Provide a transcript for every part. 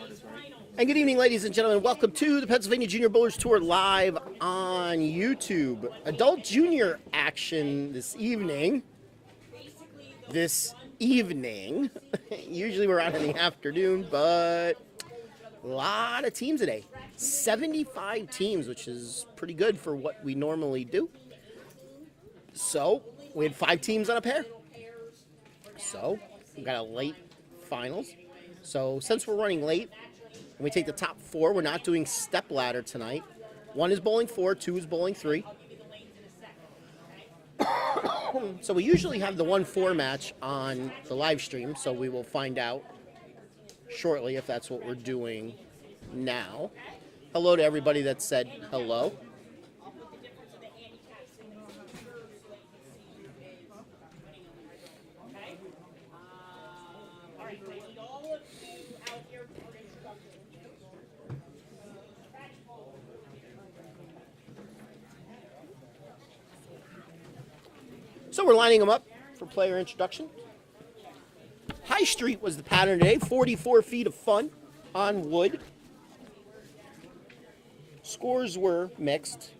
And good evening, ladies and gentlemen. Welcome to the Pennsylvania Junior Bowlers Tour live on YouTube. Adult junior action this evening. Usually we're on in the afternoon, but a lot of teams today. 75 teams, which is pretty good for what we normally do. So we had 5 teams on a pair. So we got a late finals. So since we're running late, and we take the top 4, we're not doing step ladder tonight. 1 is bowling 4, 2 is bowling 3. So we usually have the 1-4 match on the live stream, so we will find out shortly if that's what we're doing now. Hello to everybody that said hello. So we're lining them up for player introduction. High Street was the pattern today. 44 feet of fun on wood. Scores were mixed.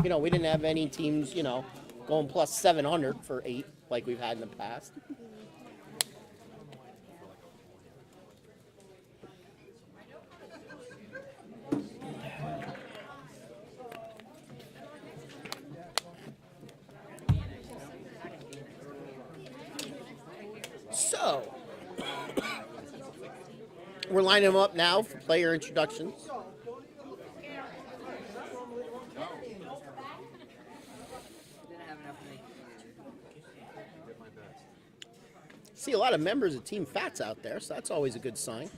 We didn't have any teams, going plus 700 for 8 like we've had in the past. So, we're lining them up now for player introductions. See a lot of members of Team Fats out there, so that's always a good sign.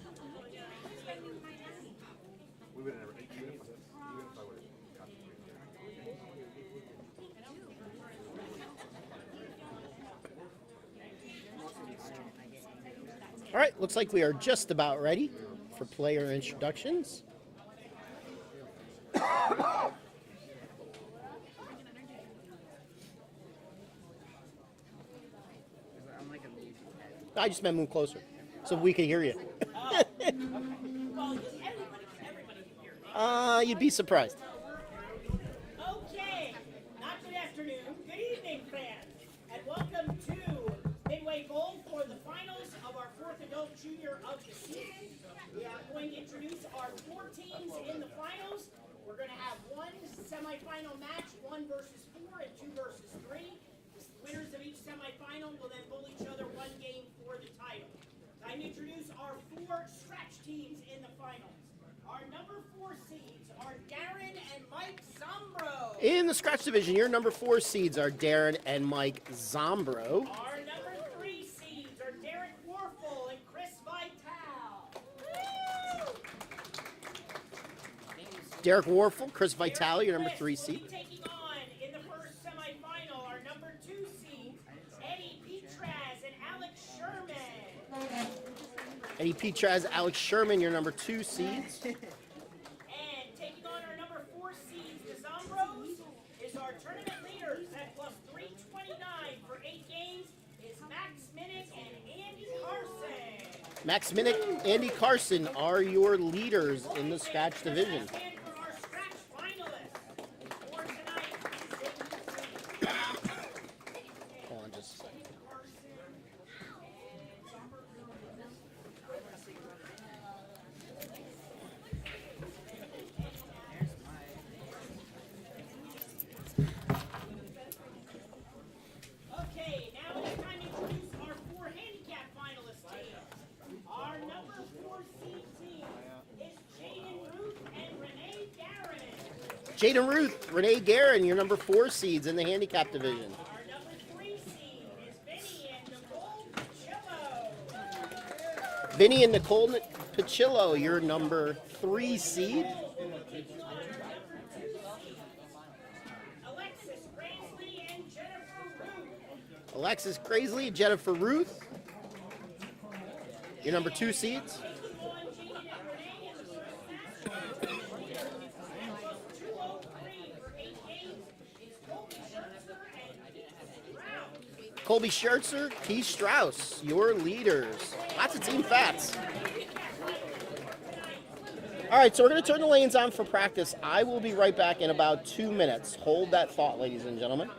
All right, looks like we are just about ready for player introductions. I just meant move closer so we can hear you. You'd be surprised. Okay, not good afternoon, good evening, fans, and welcome to Midway Gold for the finals of our 4th Adult Junior of the season. We are going to introduce our 4 teams in the finals. We're going to have 1 semifinal match, 1 versus 4 and 2 versus 3. The winners of each semifinal will then bowl each other 1 game for the title. Time to introduce our 4 scratch teams in the finals. Our number 4 seeds are Darren and Mike Zombro. In the scratch division, your number 4 seeds are Darren and Mike Zombro. Our number 3 seeds are Derek Warfel and Chris Vital. Derek Warfel, Chris Vitale, your number 3 seed. We'll be taking on in the first semifinal our number 2 seeds, Eddie Petraz and Alex Sherman. Eddie Petraz, Alex Sherman, your number 2 seeds. And taking on our number 4 seeds, the Zombros, is our tournament leaders at plus 329 for 8 games is Max Minnick and Andy Carson. Max Minnick, Andy Carson are your leaders in the scratch division. And for our scratch finalists for tonight. Hold on just a second. Okay, now it's time to introduce our 4 handicap finalist teams. Our number 4 seed team is Jaden Ruth and Renee Garrett. Jaden Ruth, Renee Guerin, your number 4 seeds in the handicap division. Our number 3 seed is Vinny and Nicole Pachillo. Vinny and Nicole Pachillo, your number 3 seed. Alexis Graisley and Jennifer Ruth. Alexis Crazley, Jennifer Ruth, your number 2 seeds. Taking on Jaden and Renee in the first match. Plus 203 for 8 games is Colby Scherzer and Keith Brown. Colby Schertzer, Keith Strauss, your leaders. Lots of team fats. All right, so we're going to turn the lanes on for practice. I will be right back in about 2 minutes. Hold that thought, ladies and gentlemen.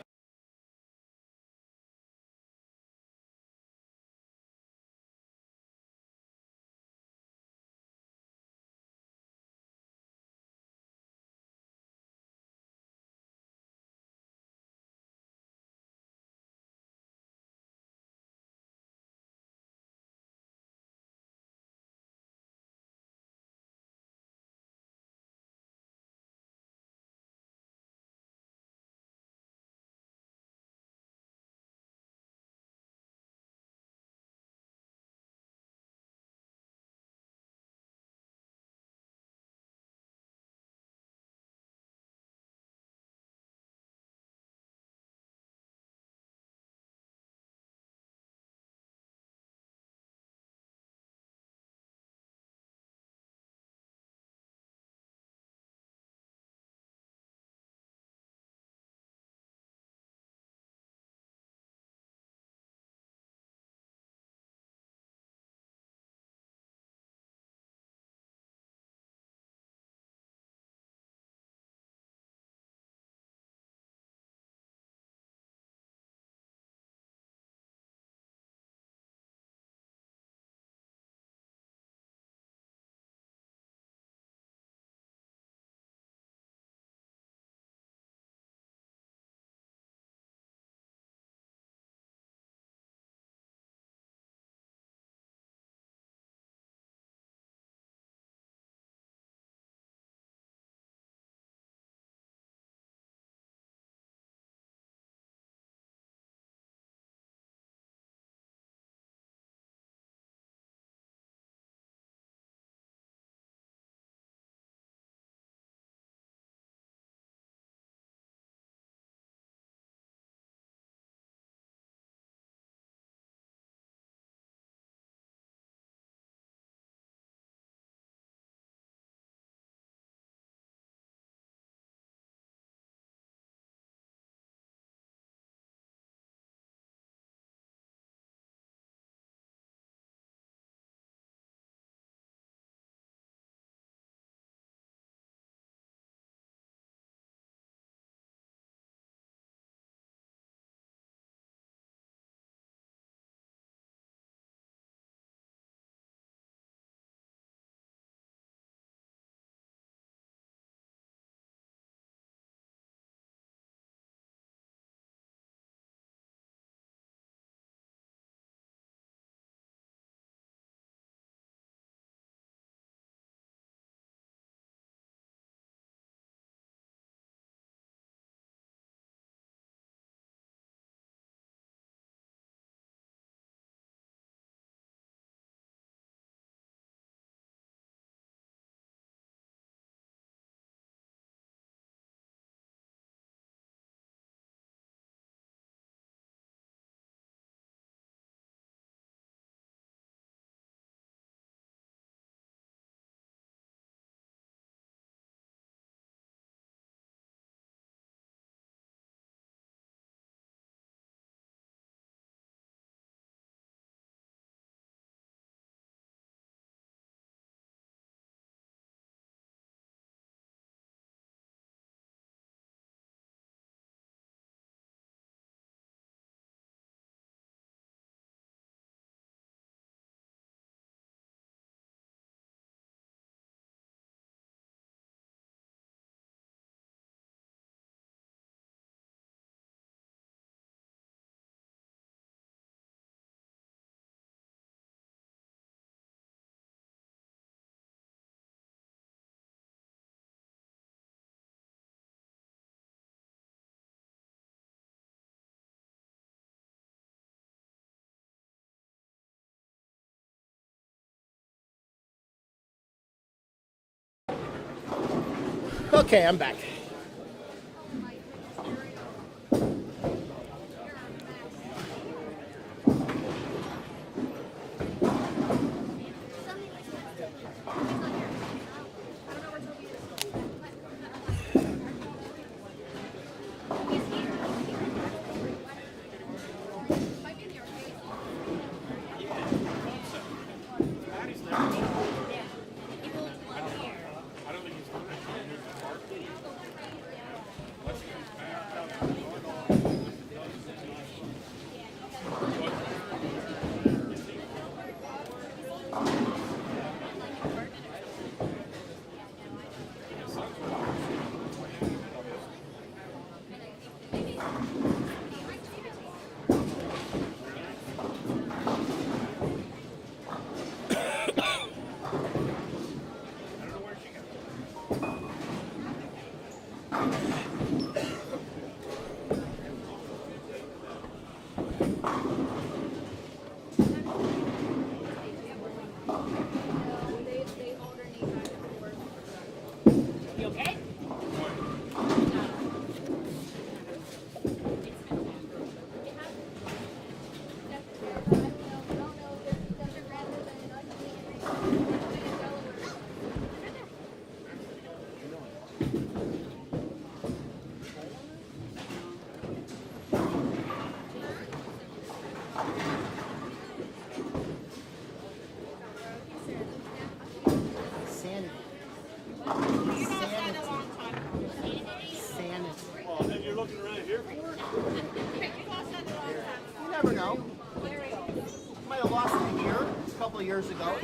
Okay, I'm back. couple of years ago.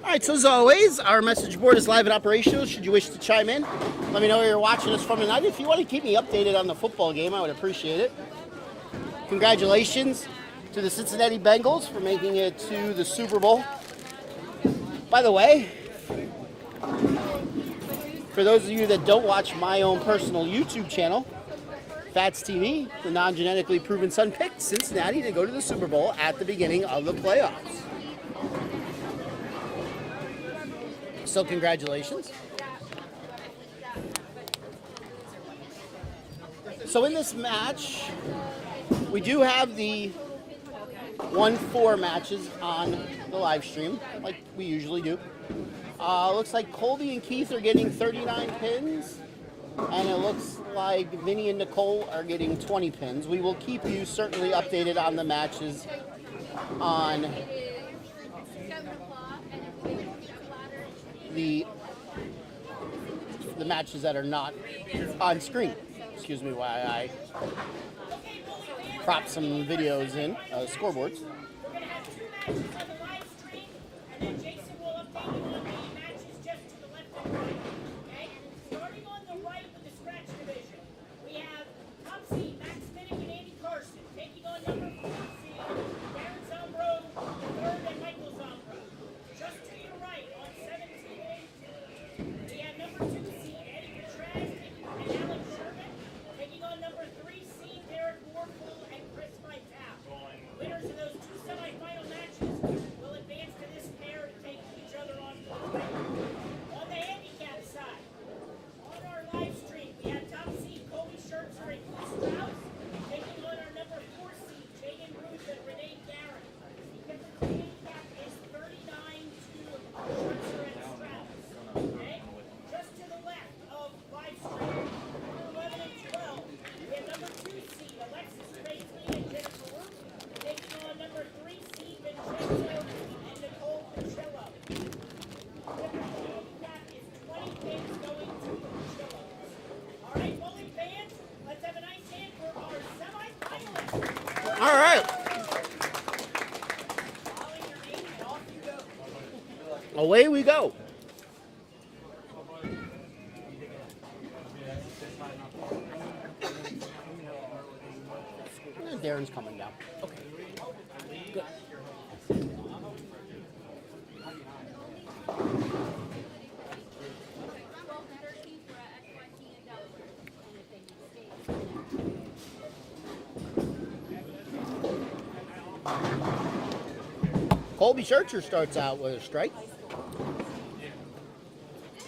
All right, so as always, our message board is live and operational. Should you wish to chime in, let me know where you're watching us from tonight. If you want to keep me updated on the football game, I would appreciate it. Congratulations to the Cincinnati Bengals for making it to the Super Bowl. By the way, for those of you that don't watch my own personal YouTube channel, Fats TV, the non-genetically proven son, picked Cincinnati to go to the Super Bowl at the beginning of the playoffs. So congratulations. So in this match, we do have the 1-4 matches on the live stream, like we usually do. Looks like Colby and Keith are getting 39 pins, and it looks like Vinny and Nicole are getting 20 pins. We will keep you certainly updated on the matches on the matches that are not on screen. Excuse me while I prop some videos in, scoreboards. We're going to have 2 matches on the live stream, and then Jason will update you on the matches just to the left and right. Okay? Starting on the right with the scratch division, we have top seed Max Minnick and Andy Carson taking on number 4 seed Darren Zombro, the third, and Michael Zombro. Just to your right on 17A, we have number 2 seed Eddie Petraz and Alex Sherman taking on number 3 seed Derek Warpool and Chris Vitale. Winners of those 2 semifinal matches will advance to this pair to take each other on for the title. On the handicap side, on our live stream, we have top seed Colby Schertzer and Chris Strauss taking on our number 4 seed Jaden Ruth and Renee Garrett. The handicap is 39 to Schertzer and Strauss. Okay? Just to the left of live stream, number 11 and 12, we have number 2 seed Alexis Paisley and Jennifer Root taking on number 3 seed Vincenzo and Nicole Pichello. The handicap is 20 pins going to the Pichellos. All right, bowling fans, let's have a nice hand for our semifinalists. All right, Calling your name and off you go. away we go. Darren's coming down. Okay. Good. Colby Schertzer starts out with a strike.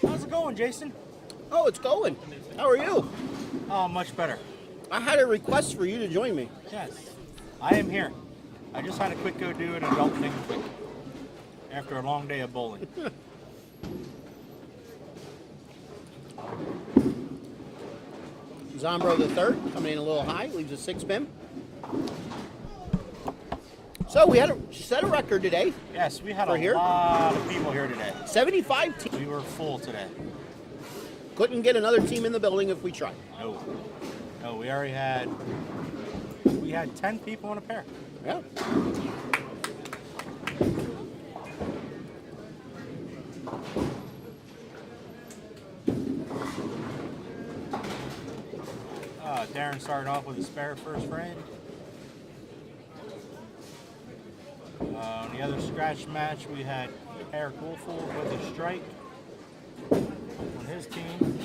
How's it going, Jason? Oh, it's going. How are you? Oh, much better. I had a request for you to join me. Yes, I am here. I just had to quick go do an adult thing quick after a long day of bowling. Zombro the third coming in a little high, leaves a 6 pin. So we had set a record today. Yes, we had For a here? lot of people here today. 75 teams. We were full today. Couldn't get another team in the building if we tried. No, we already had 10 people in a pair. Yeah. Darren started off with a spare first frame. The other scratch match, we had Eric Wolfold with a strike on his team.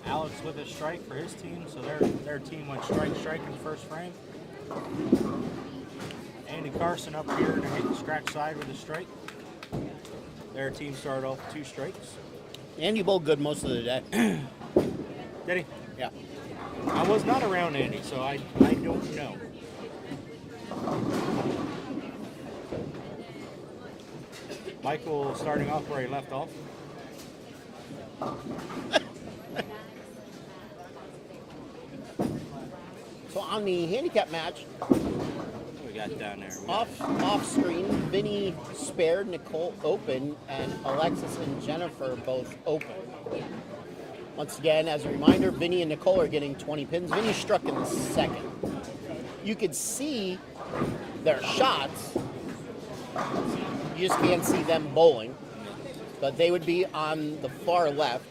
Alex with a strike for his team, so their team went strike in the first frame. Andy Carson up here to hit the scratch side with a strike. Their team started off with 2 strikes. Andy bowled good most of the day. Did he? Yeah. I was not around Andy, so I don't know. Michael starting off where he left off. So on the handicap match, What we got down there? off screen, Vinny spared, Nicole open, and Alexis and Jennifer both open. Once again, as a reminder, Vinny and Nicole are getting 20 pins. Vinny struck in the second. You could see their shots. You just can't see them bowling. But they would be on the far left.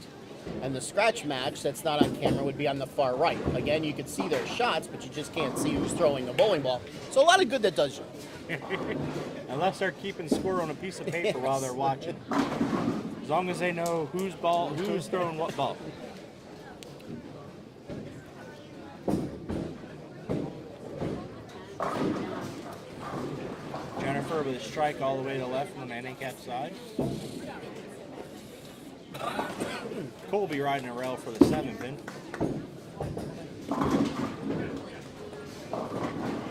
And the scratch match that's not on camera would be on the far right. Again, you could see their shots, but you just can't see who's throwing the bowling ball. So a lot of good that does you. Unless they're keeping score on a piece of paper while they're watching. As long as they know who's throwing what ball. Jennifer with a strike all the way to the left on the handicap side. Cole will be riding a rail for the 7 pin.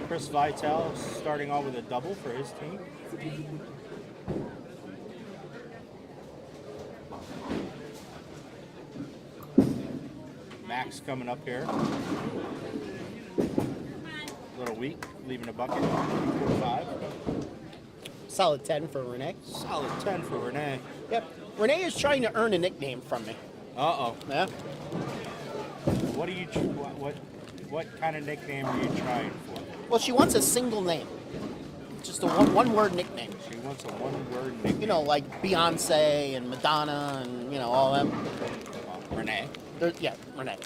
Chris Vitale starting off with a double for his team. Max coming up here. A little weak, leaving a bucket. 4-5. Solid 10 for Renee. Solid 10 for Renee. Yep. Renee is trying to earn a nickname from me. Uh-oh. Yeah. What kind of nickname are you trying for? Well, she wants a single name. Just a one-word nickname. She wants a one-word nickname. You know, like Beyonce and Madonna and, all them. Renee. Yeah, Renee.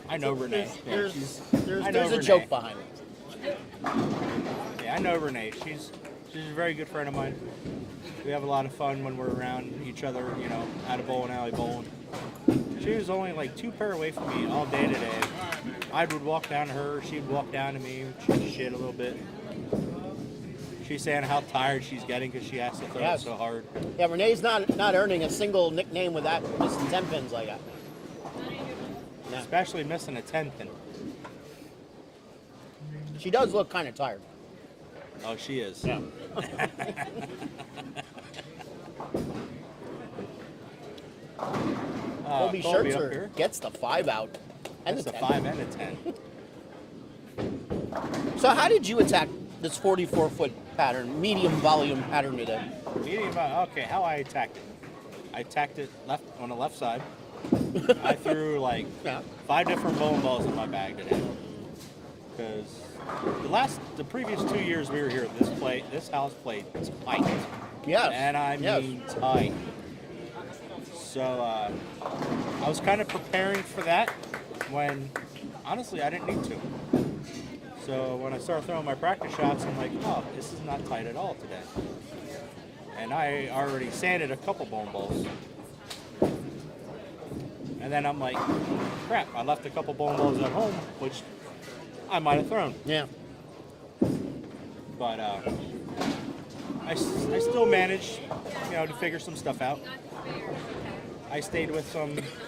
I know Renee. There's a Renee. joke behind it. Yeah, I know Renee. She's a very good friend of mine. We have a lot of fun when we're around each other, at a bowling alley bowling. She was only like 2 pair away from me all day today. I would walk down to her, she'd walk down to me, she'd shit a little bit. She's saying how tired she's getting because she has to throw it so hard. Yeah, Renee's not earning a single nickname with that, missing 10 pins like that. No. Especially missing a 10 pin. She does look kind of tired. Oh, she is. Yeah. Colby Schertzer gets the 5 out. And That's the a 10. 5 and a 10. So how did you attack this 44-foot pattern, medium volume pattern today? Okay, how I attacked it. I attacked it left on the left side. I threw like 5 different bowling balls in my bag today. Because the previous 2 years we were here, this house played tight. Yes. And I mean tight. So I was kind of preparing for that when, honestly, I didn't need to. So when I started throwing my practice shots, I'm like, oh, this is not tight at all today. And I already sanded a couple bowling balls. And then I'm like, crap, I left a couple bowling balls at home, which I might have thrown. Yeah. But I still managed, to figure some stuff out. I stayed with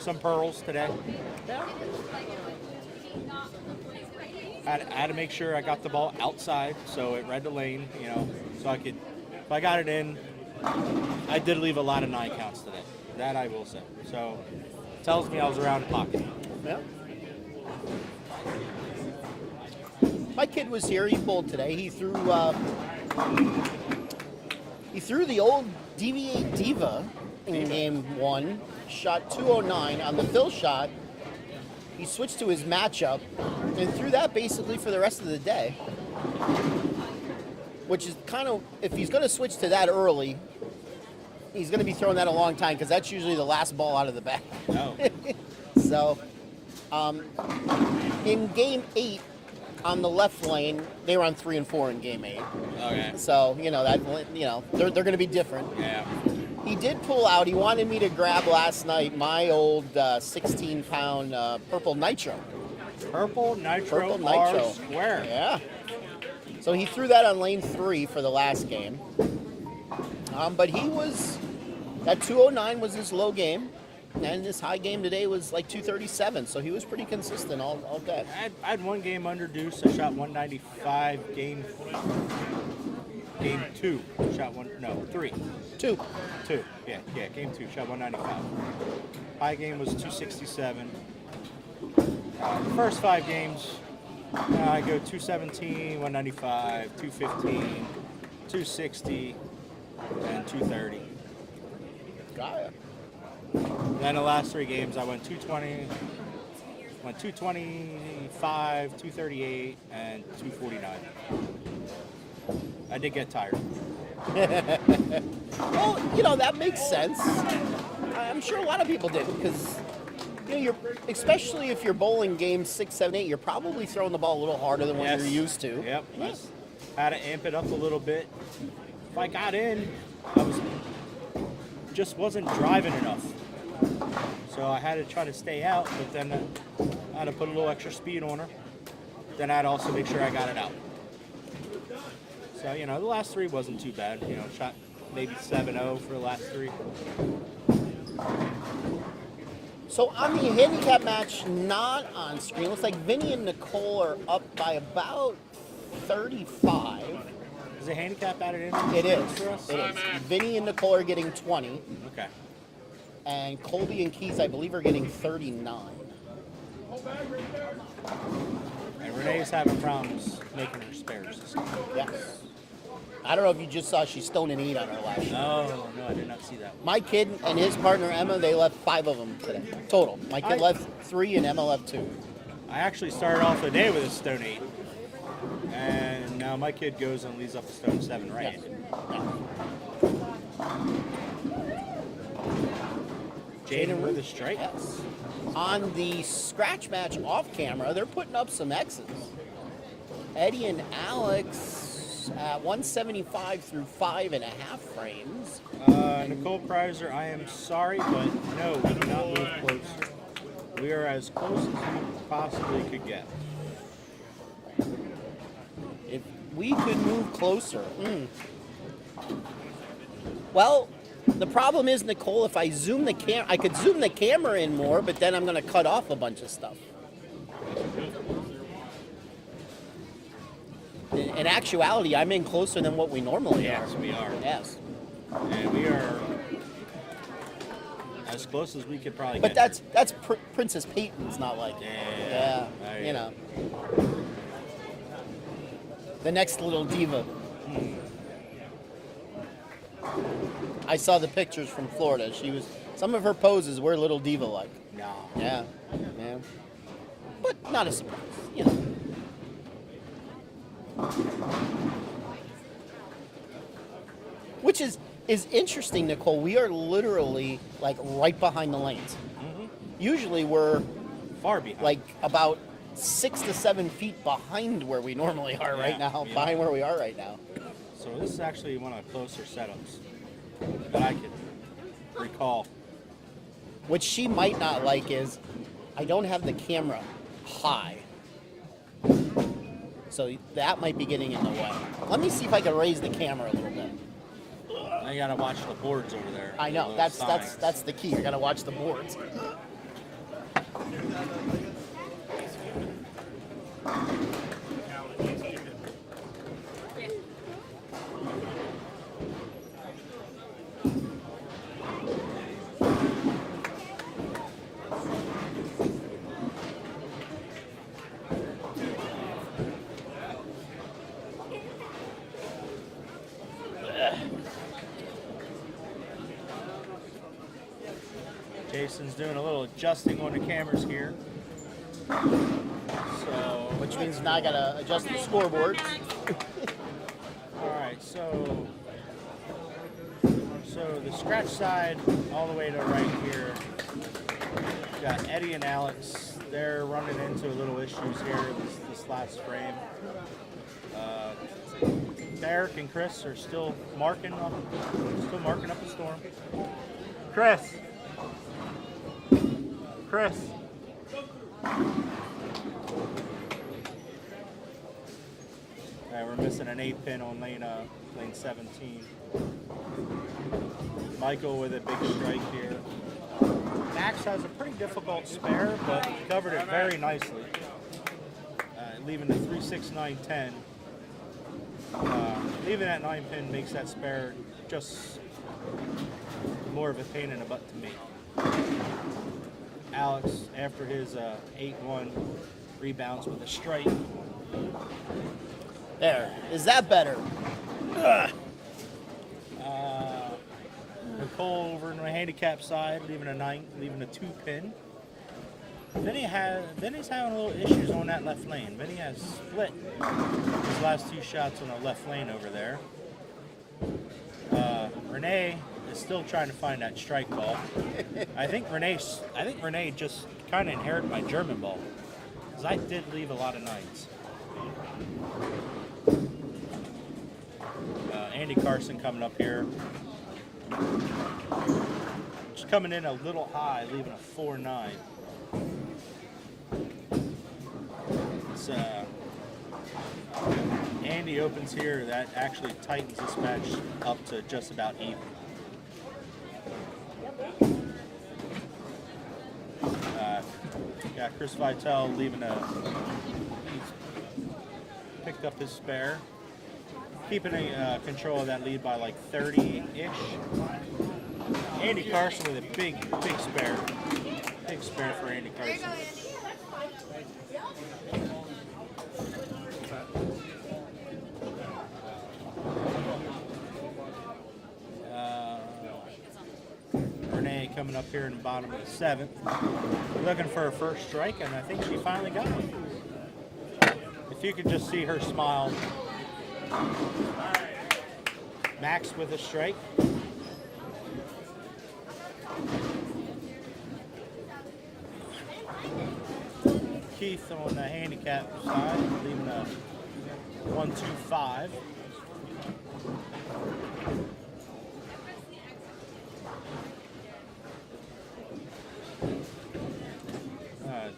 some pearls today. I had to make sure I got the ball outside so it read the lane, so I could, if I got it in, I did leave a lot of 9 counts today. That I will say. So it tells me I was around the pocket. Yeah. My kid was here. He bowled today. He threw the old DV8 Diva in game 1. Shot 209 on the fill shot. He switched to his matchup and threw that basically for the rest of the day. Which is kind of, if he's going to switch to that early, he's going to be throwing that a long time because that's usually the last ball out of the bag. No. So, in game 8 on the left lane, they were on 3 and 4 in game 8. Okay. So they're going to be different. Yeah. He did pull out. He wanted me to grab last night my old 16-pound purple nitro. Purple nitro, Purple nitro. R square. Yeah. So he threw that on lane 3 for the last game. But that 209 was his low game, and his high game today was like 237. So he was pretty consistent all day. I had one game under deuce. I shot 195. Game 2 shot 3. 2. 2. Yeah. Game 2 shot 195. High game was 267. The first 5 games, I go 217, 195, 215, 260, and 230. Got it. Then the last 3 games, I went 220, went 225, 238, and 249. I did get tired. Well, that makes sense. I'm sure a lot of people did because you're especially if you're bowling games 6, 7, 8, you're probably throwing the ball a little harder than what Yes. you're used to. Yep. Yes. Had to amp it up a little bit. If I got in, just wasn't driving enough. So I had to try to stay out, but then I had to put a little extra speed on her. Then I'd also make sure I got it out. So, the last 3 wasn't too bad. Shot maybe 7-0 for the last 3. So on the handicap match, not on screen, looks like Vinny and Nicole are up by about 35. Is the handicap added in? It is. For us? It is. Vinny and Nicole are getting 20, Okay. and Colby and Keys, I believe, are getting 39. And Renee's having problems making her spares. Yes. I don't know if you just saw she's stone and 8 on her last shot. No, I did not see that one. My kid and his partner Emma, they left 5 of them today total. My kid left 3 and Emma left 2. I actually started off the day with a stone 8. And now my kid goes and leaves up a stone 7 right. Jaden with a strike. Yes. On the scratch match off camera, they're putting up some X's. Eddie and Alex at 175 through 5.5 frames. Nicole Kreiser, I am sorry, but no, we cannot move closer. We are as close as we possibly could get. If we could move closer. Well, the problem is, Nicole, if I zoom the I could zoom the camera in more, but then I'm going to cut off a bunch of stuff. In actuality, I'm in closer than what we normally are. Yes, we are. Yes. And we are as close as we could probably But get. that's Princess Peyton's not like it. Yeah. The next little diva. I saw the pictures from Florida. Some of her poses were little diva-like. No. Yeah. But not a surprise, Which is interesting, Nicole. We are literally like right behind the lanes. Mm-hmm. Usually we're Far behind. like about 6 to 7 feet behind where we normally are right now. Yeah. Behind where we are right now. So this is actually one of the closer setups that I could recall. What she might not like is I don't have the camera high. So that might be getting in the way. Let me see if I can raise the camera a little bit. I gotta watch the boards over there. I know, Those that's signs. the key. You gotta watch the boards. Jason's doing a little adjusting on the cameras here. So, Which means now I gotta adjust the scoreboard. all right, so So the scratch side all the way to right here, we got Eddie and Alex. They're running into a little issues here this last frame. Derek and Chris are still marking up a storm. Chris. Alright, we're missing an 8-pin on lane 17. Michael with a big strike here. Max has a pretty difficult spare, but he covered it very nicely. Leaving the 3, 6, 9, 10. Leaving that 9-pin makes that spare just more of a pain in the butt to me. Alex, after his 8-1, rebounds with a strike. There. Is that better? Nicole over on the handicap side, leaving a 2-pin. Vinny's having a little issues on that left lane. Vinny has split his last 2 shots on the left lane over there. Renee is still trying to find that strike ball. I think Renee just kind of inherited my German ball, because I did leave a lot of 9s. Andy Carson coming up here. Just coming in a little high, leaving a 4-9. Andy opens here. That actually tightens this match up to just about even. Got Chris Vitale leaving he's picked up his spare. Keeping control of that lead by like 30-ish. Andy Carson with a big spare. Big spare for Andy Carson. Renee coming up here in the bottom of the 7th. Looking for her first strike, and I think she finally got one. If you could just see her smile. Max with a strike. Keith on the handicap side, leaving a 1-2-5.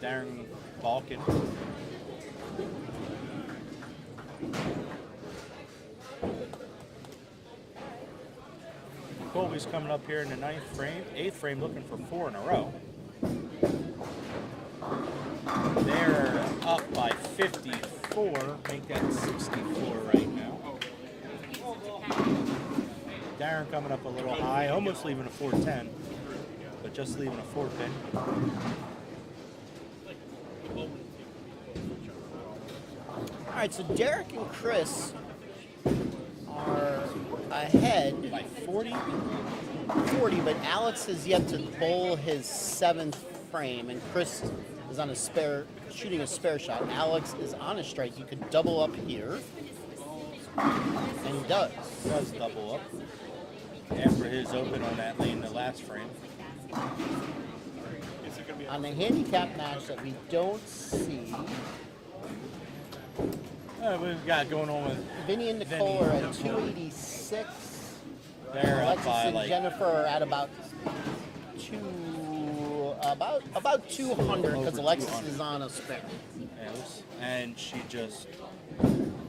Darren Balkan. Colby's coming up here in the 8th frame, looking for 4 in a row. They're up by 54, make that 64 right now. Darren coming up a little high, almost leaving a 4-10, but just leaving a 4-pin. All right, so Derek and Chris are ahead By 40? 40, but Alex has yet to bowl his 7th frame, and Chris is on a spare, shooting a spare shot. Alex is on a strike. You could double up here, and he does. Does double up after his open on that lane, the last frame. On the handicap match that we don't see, We've got going on with Vinny and Nicole are at 286. they're up Alexis by and like Jennifer are at about 200 because Over Alexis 200. is on a spare. and she just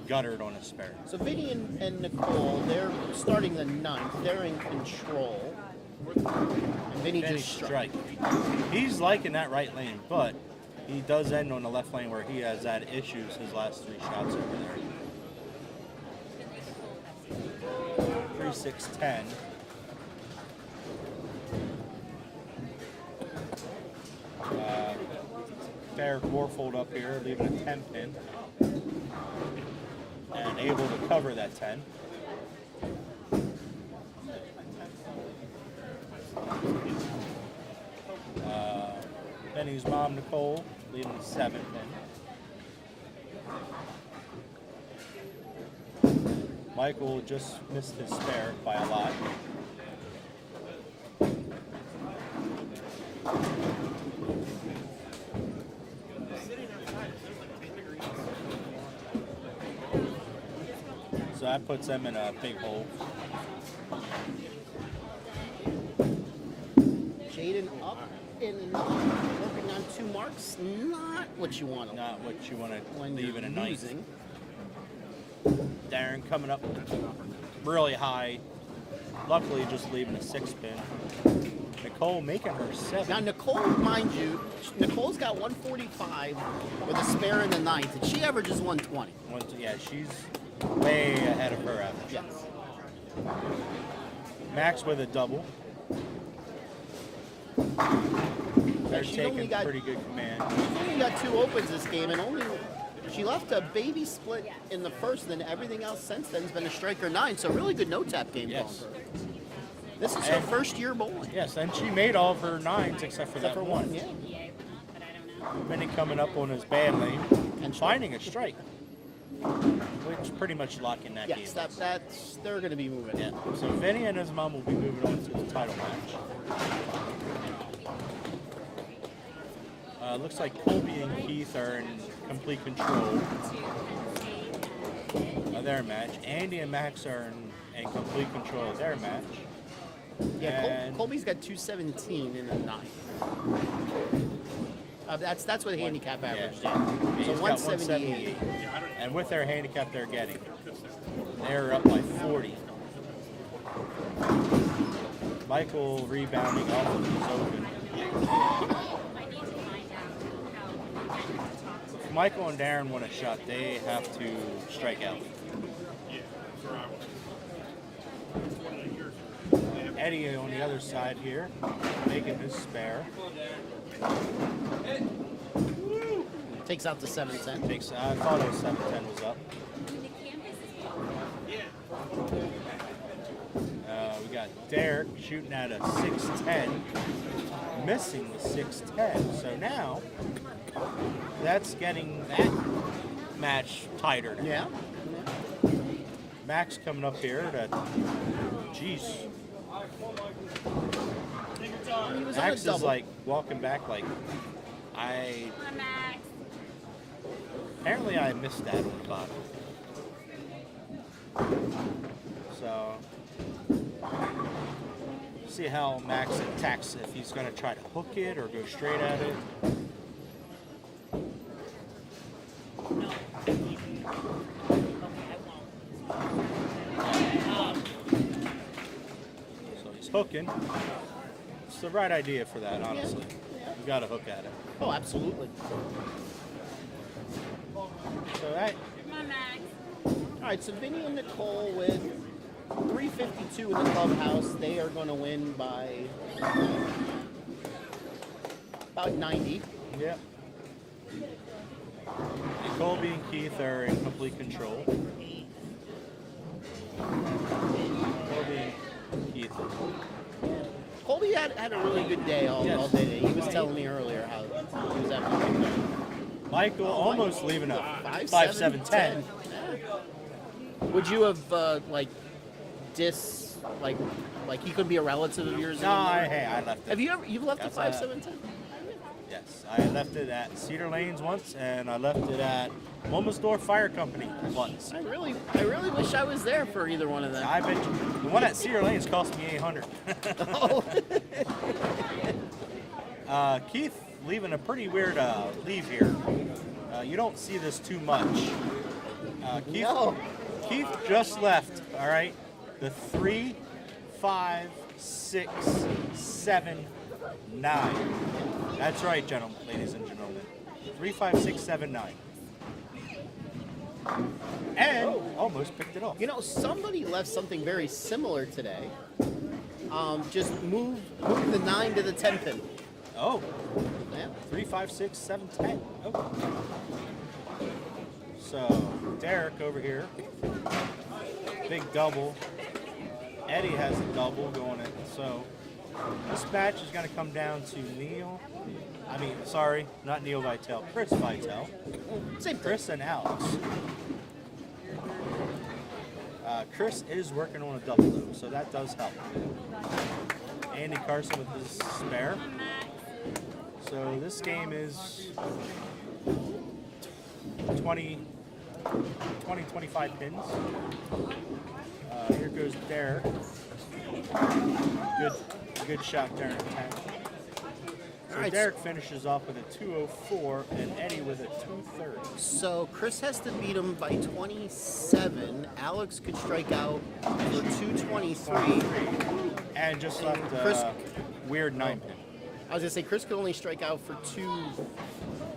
guttered on a spare. So Vinny and Nicole, they're starting the 9th. They're in control. And Vinny Vinny just struck. strike. He's liking that right lane, but he does end on the left lane where he has had issues his last 3 shots over there. 3-6-10. Derek Warfold up here, leaving a 10-pin. And able to cover that 10. Benny's mom, Nicole, leaving a 7-pin. Michael just missed his spare by a lot. So that puts them in a big hole. Jaden up in another, working on 2 marks. Not what you want to Not what you want to when leave you're in a ninth. losing. Darren coming up really high. Luckily, just leaving a 6-pin. Nicole making her 7. Now, Nicole, mind you, Nicole's got 145 with a spare in the 9th, and she averages 120. Yeah, she's way ahead of her average. Yes. Max with a double. They're She's only taking got- pretty good command. She's only got 2 opens this game, and she left a baby split in the first, and then everything else since then has been a striker 9. So really good no-tap game Yes. going for her. This is her And- first year bowling. Yes, and she made all of her 9s except for Except that for one. one, yeah. Vinny coming up on his bad lane and finding a strike, which pretty much locking that Yes, game. that's they're going to be moving. Yeah. So Vinny and his mom will be moving on to the title match. Looks like Colby and Keith are in complete control of their match. Andy and Max are in complete control of their match. Yeah, And- Colby's got 217 in the 9th. That's what handicap average. Yeah. So He's got 178. And with their handicap they're getting, they're up by 40. Michael rebounding off of his open. If Michael and Darren want a shot, they have to strike out. Eddie on the other side here, making his spare. Takes out the 710. Takes, I thought it was 710 was up. We got Derek shooting at a 610, missing the 610. So now that's getting that match tighter now. Yeah. Max coming up here to, jeez. He was on a Max is double. like walking back like apparently I missed that on the bottom. So see how Max attacks, if he's going to try to hook it or go straight at it. So he's hooking. It's the right idea for that, honestly. You got to hook at it. Oh, absolutely. So that, All right, so Vinny and Nicole with 352 in the clubhouse. They are going to win by about 90. yeah. Colby and Keith are in complete control. Colby and Keith. Colby had a really good day all day. He was telling me earlier how he was having a good day. Michael almost leaving a 5-7-10. 5-7-10. Would you have like he could be a relative of yours? No, I left it. Have you've left a That's 5-7-10? Yes, I left it at Cedar Lanes once, and I left it at Wilmersdorf Fire Company once. I really wish I was there for either one of them. I bet you, the one at Cedar Lanes cost me $800. Oh. Keith leaving a pretty weird leave here. You don't see this too much. Keith, No. Keith just left, all right? The 3, 5, 6, 7, 9. That's right, gentlemen, ladies and gentlemen. 3, 5, 6, 7, 9. And almost picked it off. You know, somebody left something very similar today. Just move the 9 to the 10 pin. Oh, Yeah. 3, 5, 6, 7, 10. Oh. So, Derek over here. Big double. Eddie has a double going in. So, this match is going to come down to not Neil Vitale, Chris Vitale. Same thing. Chris and Alex. Chris is working on a double though, so that does help. Andy Carson with his spare. So this game is 20 20, 25 pins. Here goes Derek. Good shot there in 10. So Alright, Derek finishes off with a 204 and Eddie with a 230. So Chris has to beat him by 27. Alex could strike out for 223. And just left Chris- weird 9 pin. I was gonna say Chris could only strike out for You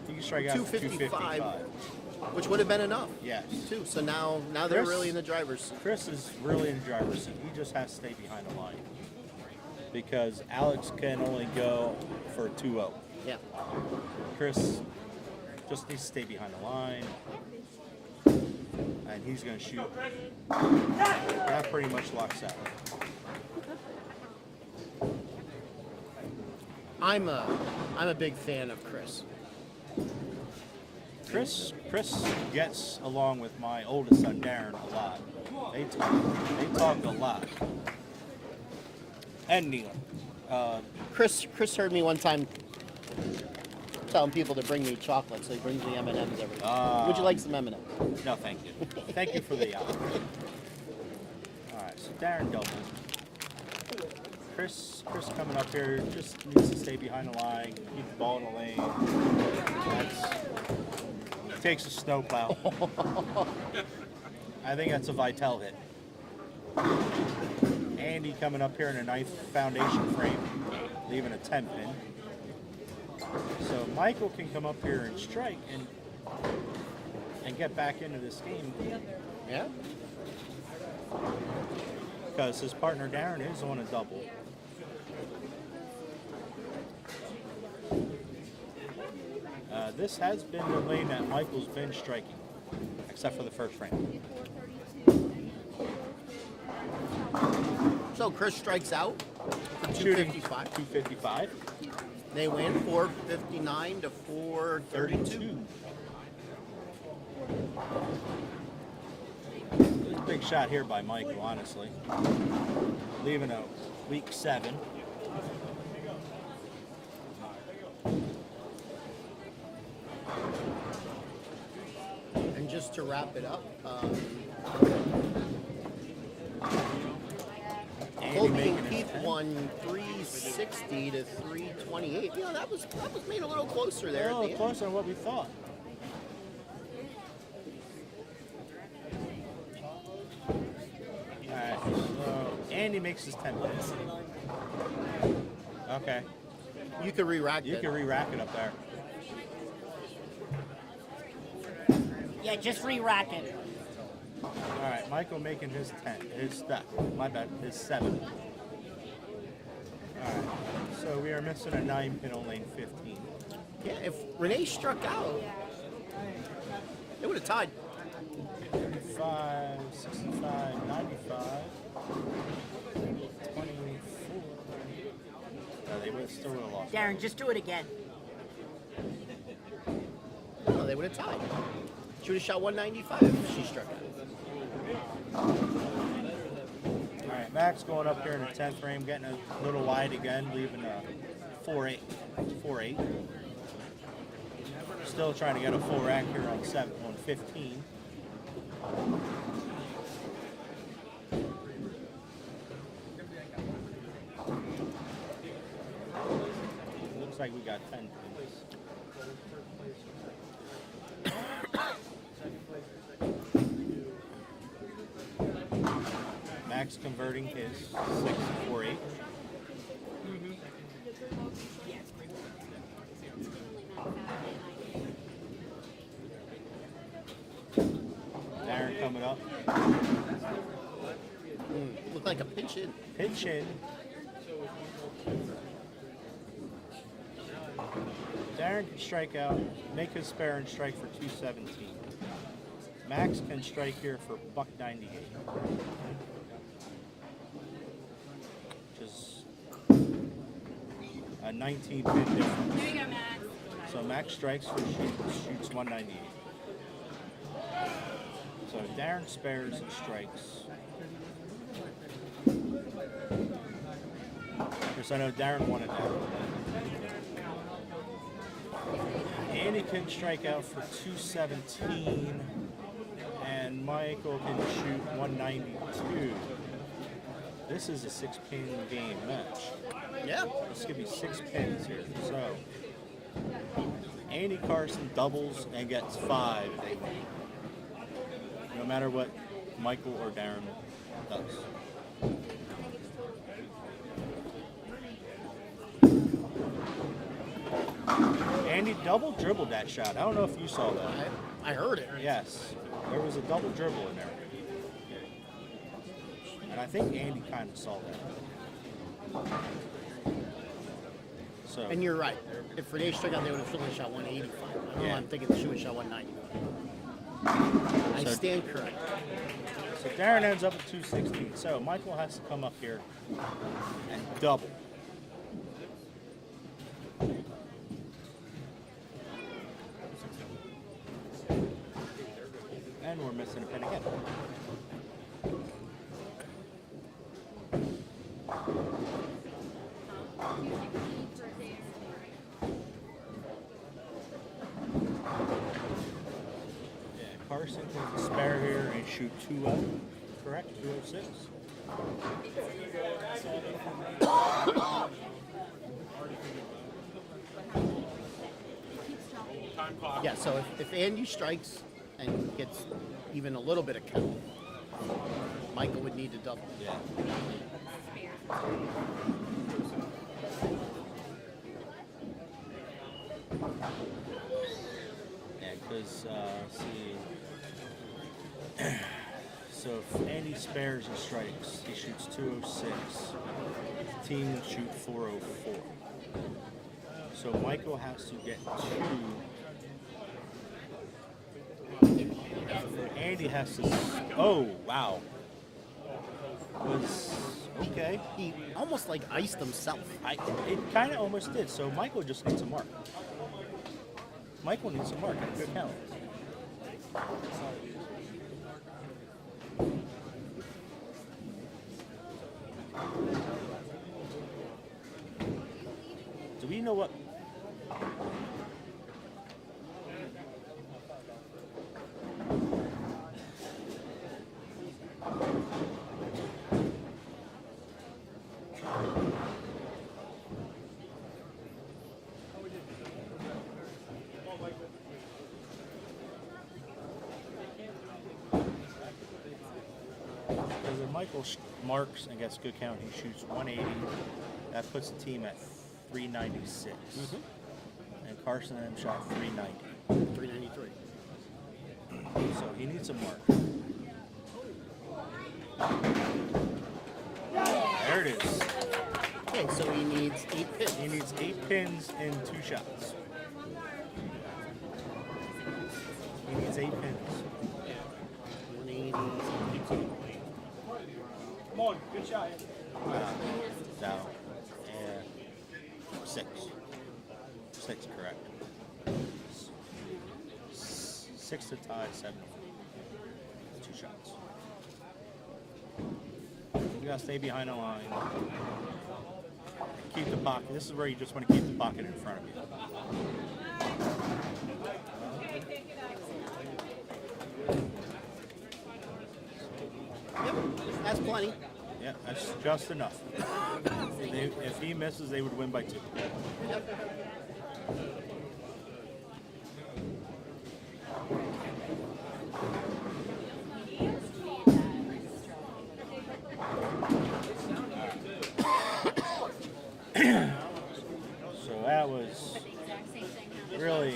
can strike out for 255, 255. which would have been enough. Yes. Too. So now they're Chris- really in the driver's. Chris is really in the driver's seat. He just has to stay behind the line. Because Alex can only go for 2-0. Yeah. Chris just needs to stay behind the line. And he's going to shoot. That pretty much locks out. I'm a big fan of Chris. Chris gets along with my oldest son Darren a lot. They talk a lot. And Neil. Chris heard me one time telling people to bring me chocolate, so he brings me M&Ms every day. Would you like some M&Ms? No, thank you. Thank you for the All right, so Darren doubles. Chris coming up here just needs to stay behind the line, keep the ball in the lane. Takes a snowplow. I think that's a Vitale hit. Andy coming up here in a ninth foundation frame, leaving a 10 pin. So Michael can come up here and strike and get back into this game. Yeah. Because his partner Darren is on a double. This has been the lane that Michael's been striking, except for the first frame. So Chris strikes out for Shooting 255. 255. They win 459 to 432. It was a big shot here by Michael, honestly. Leaving a weak 7. And just to wrap it up, Andy Colby making and it Keith 10. won 360 to 328. You know, that was made a little closer there. A at the little end. closer than what we thought. Alright, so Andy makes his 10 points. Okay, You could re-rack you it. can re-rack it up there. Yeah, just re-rack it. Alright, Michael making his 7. Alright, so we are missing a 9 pin on lane 15. Yeah, if Renee struck out, it would have tied. 55, 65, 95, 24. No, they would still would have lost. Darren, just do it again. No, they would have tied. She would have shot 195 if she struck out. Alright, Max going up here in the 10th frame, getting a little wide again, leaving a 4-8. 4-8. Still trying to get a full rack here on 15. Looks like we got 10 pins. Max converting his 6-4-8. Darren coming up. Looked like a pinch in. Pitch in. Darren can strike out, make his spare and strike for 217. Max can strike here for $198. Which is a 19 pin difference. There you go, Max. So Max strikes for shoots 198. So Darren spares and strikes. Because I know Darren wanted that. Andy can strike out for 217. Michael can shoot 192. This is a 6-pin game match. Yeah. This could be 6 pins here. So, Andy Carson doubles and gets 5 if they win. No matter what Michael or Darren does. Andy double dribbled that shot. I don't know if you saw that. I heard it. Yes, there was a double dribble in there. And I think Andy kind of saw that. So, And you're right. If Renee struck out, they would have only shot 185. I don't know. Yeah. I'm thinking she would have shot 190. I So- stand correct. so Darren ends up at 216. So Michael has to come up here and double. And we're missing a pin again. Yeah, Carson can spare here and shoot 2-0. Correct? 206. Yeah, so if Andy strikes and gets even a little bit of count, Michael would need to double. Yeah. Yeah, because, see. So if Andy spares and strikes, he shoots 206. The team will shoot 404. So Michael has to get 2. Andy has to. Oh, wow. Was okay. He almost like iced himself. It kind of almost did. So Michael just needs a mark. Michael needs a mark at a good count. Do we know what? Because if Michael marks and gets good count, he shoots 180. That puts the team at 396. And Carson and him shot 390. 393. So he needs a mark. There it is. Okay, so he needs 8 pins. He needs 8 pins in 2 shots. He needs 8 pins. 180. Come on, good shot. No. And 6. 6, correct. 6 to tie, 7. 2 shots. You gotta stay behind the line. Keep the pocket. This is where you just want to keep the pocket in front of you. Yep, that's plenty. Yeah, that's just enough. If he misses, they would win by 2. So that was really.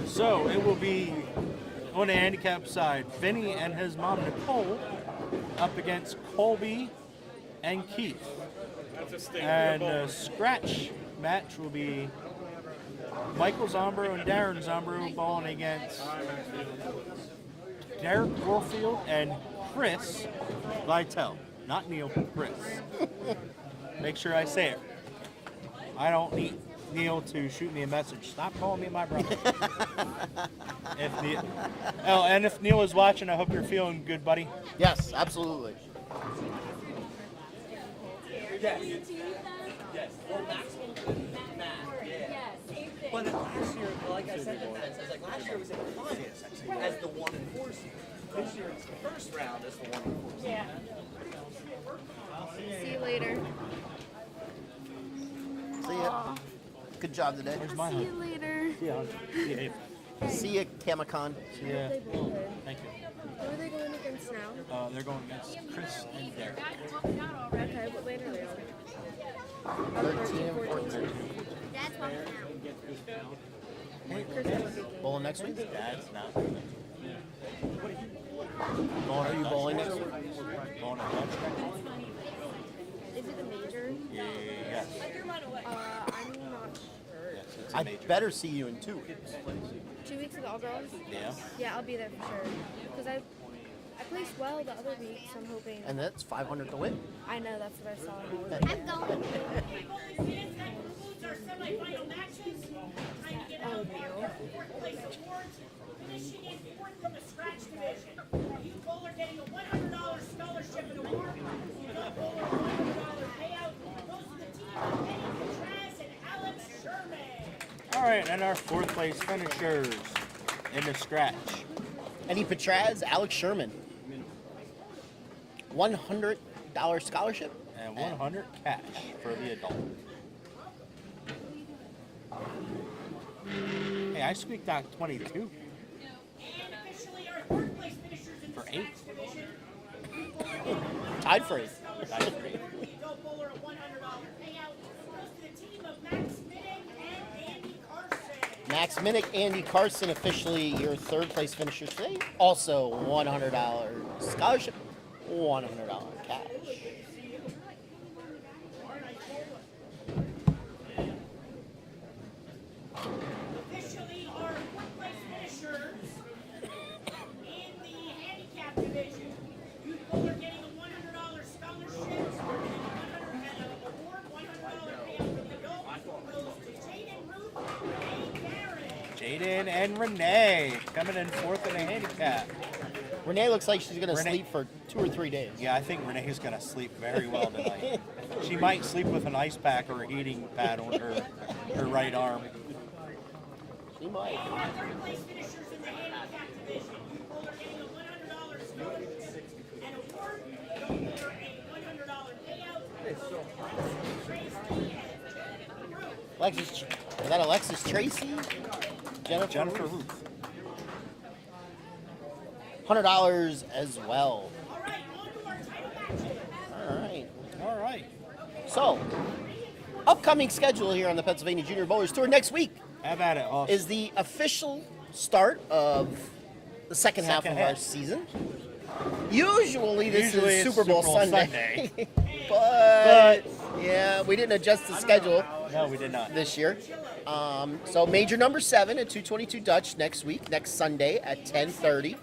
So it will be on the handicap side, Vinny and his mom Nicole up against Colby and Keith. And the scratch match will be Michael Zombro and Darren Zombro balling against Derek Warfield and Chris Vitale. Not Neil, Chris. Make sure I say it. I don't need Neil to shoot me a message. Stop calling me my brother. And if Neil is watching, I hope you're feeling good, buddy. Yes, absolutely. Yes. Or maximum math. Yeah. But won it last year. Like I said to Vince, I was like, last year was in the finals as the 1 and 4 seed. This year it's the first round as the 1 and 4 seed. Yeah. See you later. See ya. Good job today. See you later. Yeah. See ya, Kamicon. Yeah. They both did. Thank you. Who are they going against now? They're going against Chris and Derek. Okay, what weight are they on? 13 and 14. Bowling next week? That's not. Are you bowling next week? Going to Dutch next week? Is it a major? Yes. I'm not sure. Yes, it's a I major. better see you in 2 weeks. 2 weeks with all girls? Yeah. Yeah, I'll be there for sure. Because I placed well the other week, so I'm hoping. And that's 500 to win. I know, that's what I saw. I'm going. Bowling fans, that concludes our semifinal matches. Time to get out of our fourth place awards. Finishing in fourth from the scratch division. You bowler getting a $100 scholarship and award. You got bowler a $100 payout. Goes to the team of Eddie Petraz and Alex Sherman. All right, and our 4th place finishers in the scratch. Eddie Petraz, Alex Sherman. $100 scholarship. And 100 cash for the adult. Hey, I squeaked out 22. And officially our third place finishers in the For scratch 8. division. Tied for 8. You go bowler a $100 payout. Goes to the team of Max Minnick and Andy Carson. Max Minnick, Andy Carson, officially your 3rd place finishers today. Also $100 scholarship, $100 cash. Officially our fourth place finishers in the handicap division. You both are getting a $100 scholarship and an award, $100 payout for the adult. Goes to Jaden, Ruth, and Darren. Jaden and Renee coming in 4th in the handicap. Renee looks like she's going to Renee- sleep for 2 or 3 days. Yeah, I think Renee's going to sleep very well tonight. She might sleep with an ice pack or a heating pad on her right arm. She might. And our third place finishers in the handicap division. You both are getting a $100 scholarship and award. You both are a $100 payout. Goes to Tracy and Ruth. Alexis, is that Alexis Tracy? Jennifer Ruth. $100 as well. All right, on to our title matches. All right. All right. So, upcoming schedule here on the Pennsylvania Junior Bowlers Tour next week Have at it, Austin. is the official start of the second half of Second our half. season. Usually this Usually is it's Super Bowl Sunday. but yeah, we didn't adjust the schedule No, we did not. this year. So major number 7 at 222 Dutch next week, next Sunday at 10:30.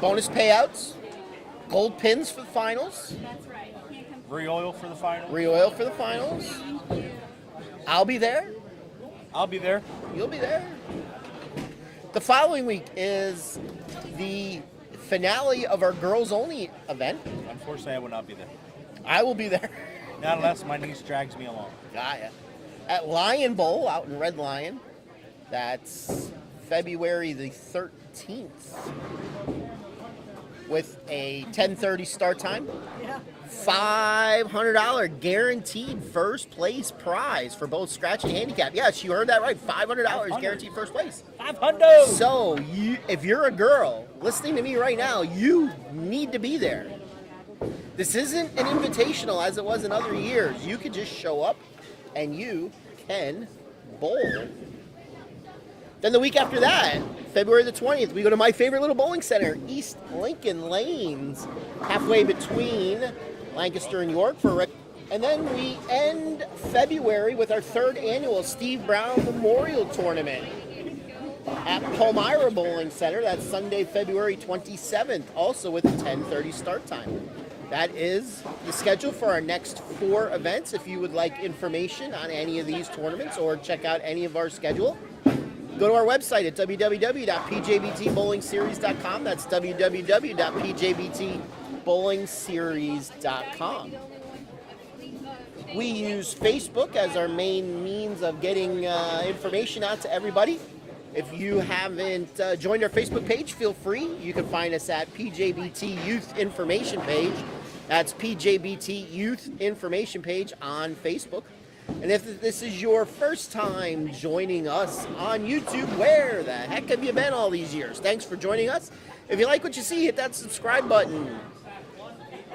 Bonus payouts, gold pins for the finals, Re-oil for the final. re-oil for the finals. I'll be there. I'll be there. You'll be there. The following week is the finale of our girls only event. Unfortunately, I will not be there. I will be there. Not unless my niece drags me along. Gaia. At Lion Bowl out in Red Lion. That's February the 13th. With a 10:30 start time. $500 guaranteed first place prize for both scratch and handicap. Yes, you heard that right. $500 guaranteed first place. 500. So, if you're a girl listening to me right now, you need to be there. This isn't an invitational as it was in other years. You could just show up and you can bowl. Then the week after that, February the 20th, we go to my favorite little bowling center, East Lincoln Lanes, halfway between Lancaster and York and then we end February with our 3rd annual Steve Brown Memorial Tournament at Palmyra Bowling Center. That's Sunday, February 27th, also with a 10:30 start time. That is the schedule for our next 4 events. If you would like information on any of these tournaments or check out any of our schedule, go to our website at www.pjbtbowlingseries.com. That's www.pjbtbowlingseries.com. We use Facebook as our main means of getting information out to everybody. If you haven't joined our Facebook page, feel free. You can find us at PJBT Youth Information Page. That's PJBT Youth Information Page on Facebook. And if this is your first time joining us on YouTube, where the heck have you been all these years? Thanks for joining us. If you like what you see, hit that subscribe button.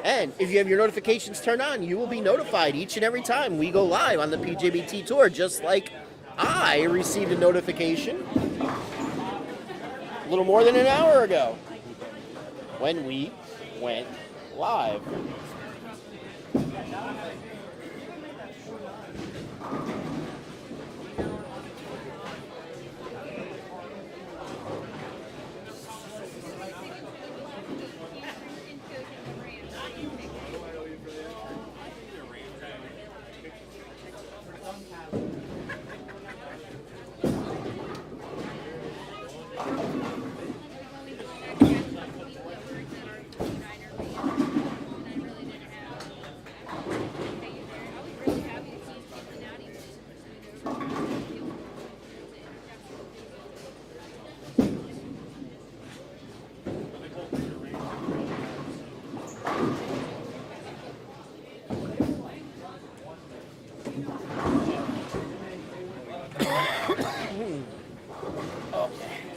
And if you have your notifications turned on, you will be notified each and every time we go live on the PJBT Tour, just like I received a notification a little more than an hour ago when we went live.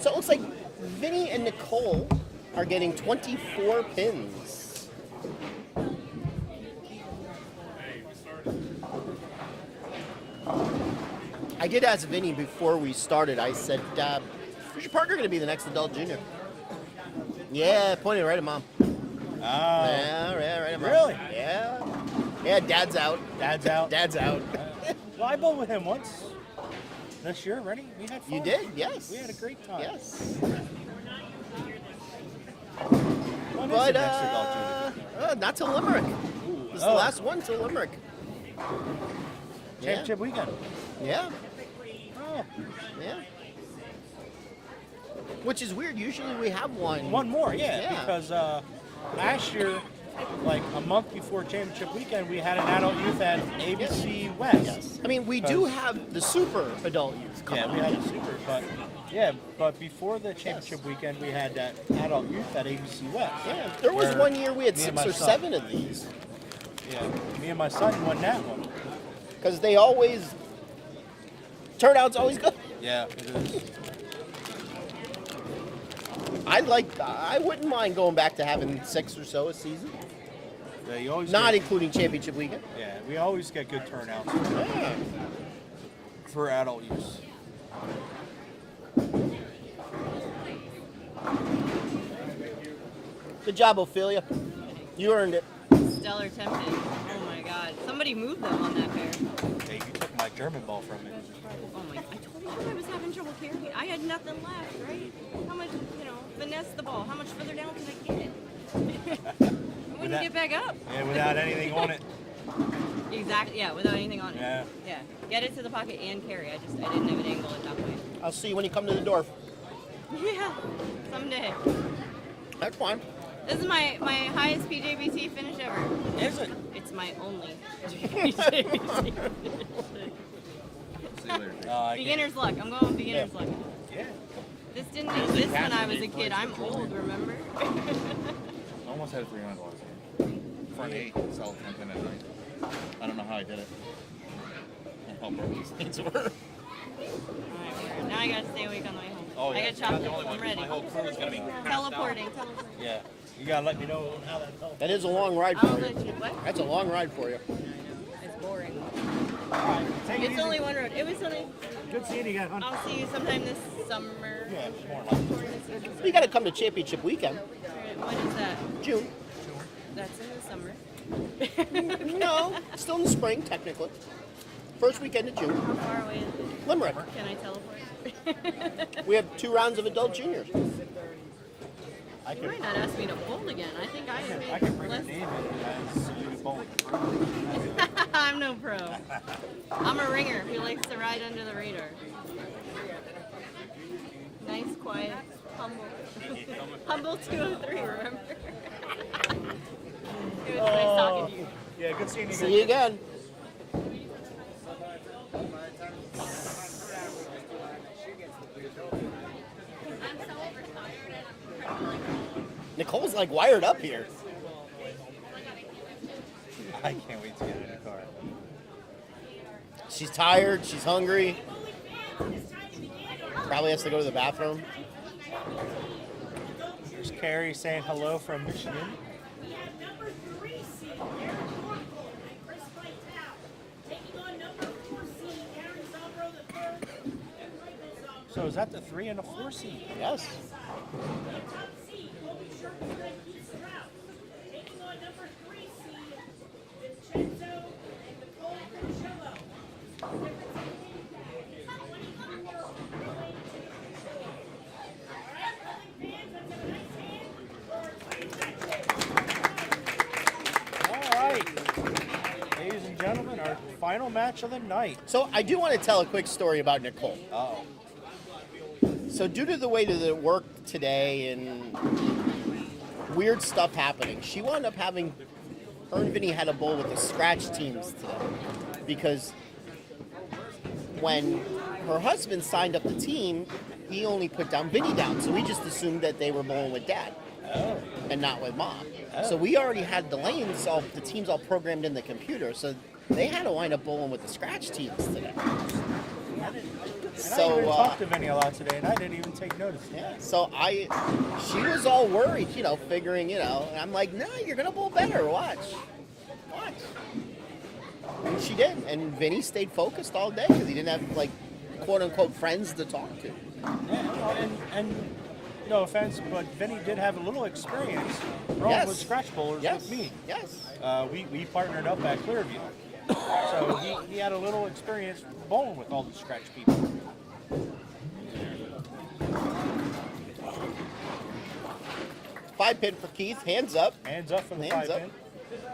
So it looks like Vinny and Nicole are getting 24 pins. I did ask Vinny before we started. I said, "Who's your partner going to be the next adult junior?" Yeah, pointing right at mom. Oh. Yeah, right at mom. Really? Yeah. Yeah, dad's out. Dad's out. Dad's out. Well, I bowled with him once. This year, ready? We had fun. You did? Yes. We had a great time. Yes. When is But the next adult junior? not till Limerick. This is the last one till Limerick. Championship weekend. Yeah. Oh, Yeah. Which is weird. Usually we have one. one more, Yeah. because last year, like a month before championship weekend, we had an adult youth at ABC West. Yes. I mean, we do have the super adult youth. Yeah, we had a super, but before the championship weekend, we had that adult youth at ABC West. Yeah. There was where one year we had me and 6 my or son- 7 of these Yeah, me and my son won that one. because they always turnout's always good. Yeah, it is. I wouldn't mind going back to having 6 or so a season, Yeah, you always not get, including championship weekend. yeah, we always get good turnouts Yeah. for adult use. Good job, Ophelia. You earned it. Stellar tempted. Oh my god. Somebody moved them on that pair. Hey, you took my German ball from me. Oh my, I told you I was having trouble carrying it. I had nothing left, right? How much, finesse the ball. How much further down can I get it? I wouldn't get back up. Yeah, without anything on it. Exactly, yeah, without anything on it. Yeah. Yeah. Get it to the pocket and carry. I didn't have it angle it that way. I'll see you when you come to the door. Yeah, someday. That's fine. This is my highest PJBT finish ever. Is it? It's my only PJBT finish. Beginner's luck. I'm going with beginner's luck. Yeah. This didn't exist when I was a kid. I'm old, remember? Almost had a 300 last game. For an 8, solid 10 at night. I don't know how I did it. How broke these things were. Alright, now I gotta stay awake on the way home. Oh, yeah. I got chocolate. I'm ready. My whole crew is going to be Teleporting. Yeah. You gotta let me know how that felt. That is a long ride I'll for let you. you. What? That's a long ride for you. It's boring. Alright, take it It's easy. only one road. It was only. Good seeing you again, hon. I'll see you sometime this summer. Yeah, more like You got to come to championship weekend, When is that? June. That's in the summer. No, still in the spring technically. First weekend of June. How far away is it? Limerick. Can I teleport? We have 2 rounds of adult juniors. I You could, might not ask me to bowl again. I think I I could bring your less. name in as you bowl. I'm no pro. I'm a ringer who likes to ride under the radar. Nice, quiet, humble. Humble 203, remember? It was nice talking to you. Yeah, good seeing you See you again. Nicole's like wired up here. I can't wait to get in the car. She's tired. She's hungry. Probably has to go to the bathroom. There's Carrie saying hello from Michigan. We have number 3 seed, Aaron Norfolk and Chris Vitale, taking on number 4 seed, Aaron Zombro III and Michael Zombro. So is that the 3 and the 4 seed? Yes. The top seed, Colby Sherman and Keith Strauss, taking on number 3 seed, Vincenzo and Nicole Crucillo. All right, ladies and gentlemen, our final match of the night. So I do want to tell a quick story about Nicole. Oh, So due to the way that it worked today and weird stuff happening, she wound up having, her and Vinny had a bowl with the scratch teams today. Because when her husband signed up the team, he only put down Vinny down. So we just assumed that they were bowling with dad and not with mom. So we already had the lanes, the teams all programmed in the computer. So they had to wind up bowling with the scratch teams today. and I even talked to Vinny a lot today, and I didn't even take notice. Yeah, so she was all worried, figuring, and I'm like, no, you're going to bowl better, watch. And she did, and Vinny stayed focused all day because he didn't have, like, quote-unquote friends to talk to. Yeah, and no offense, but Vinny did have a little experience rolling with scratch bowlers with me. Yes. We partnered up at Clearview. So he had a little experience bowling with all the scratch people. 5-pin for Keith, hands up. Hands up for the Hands 5-pin.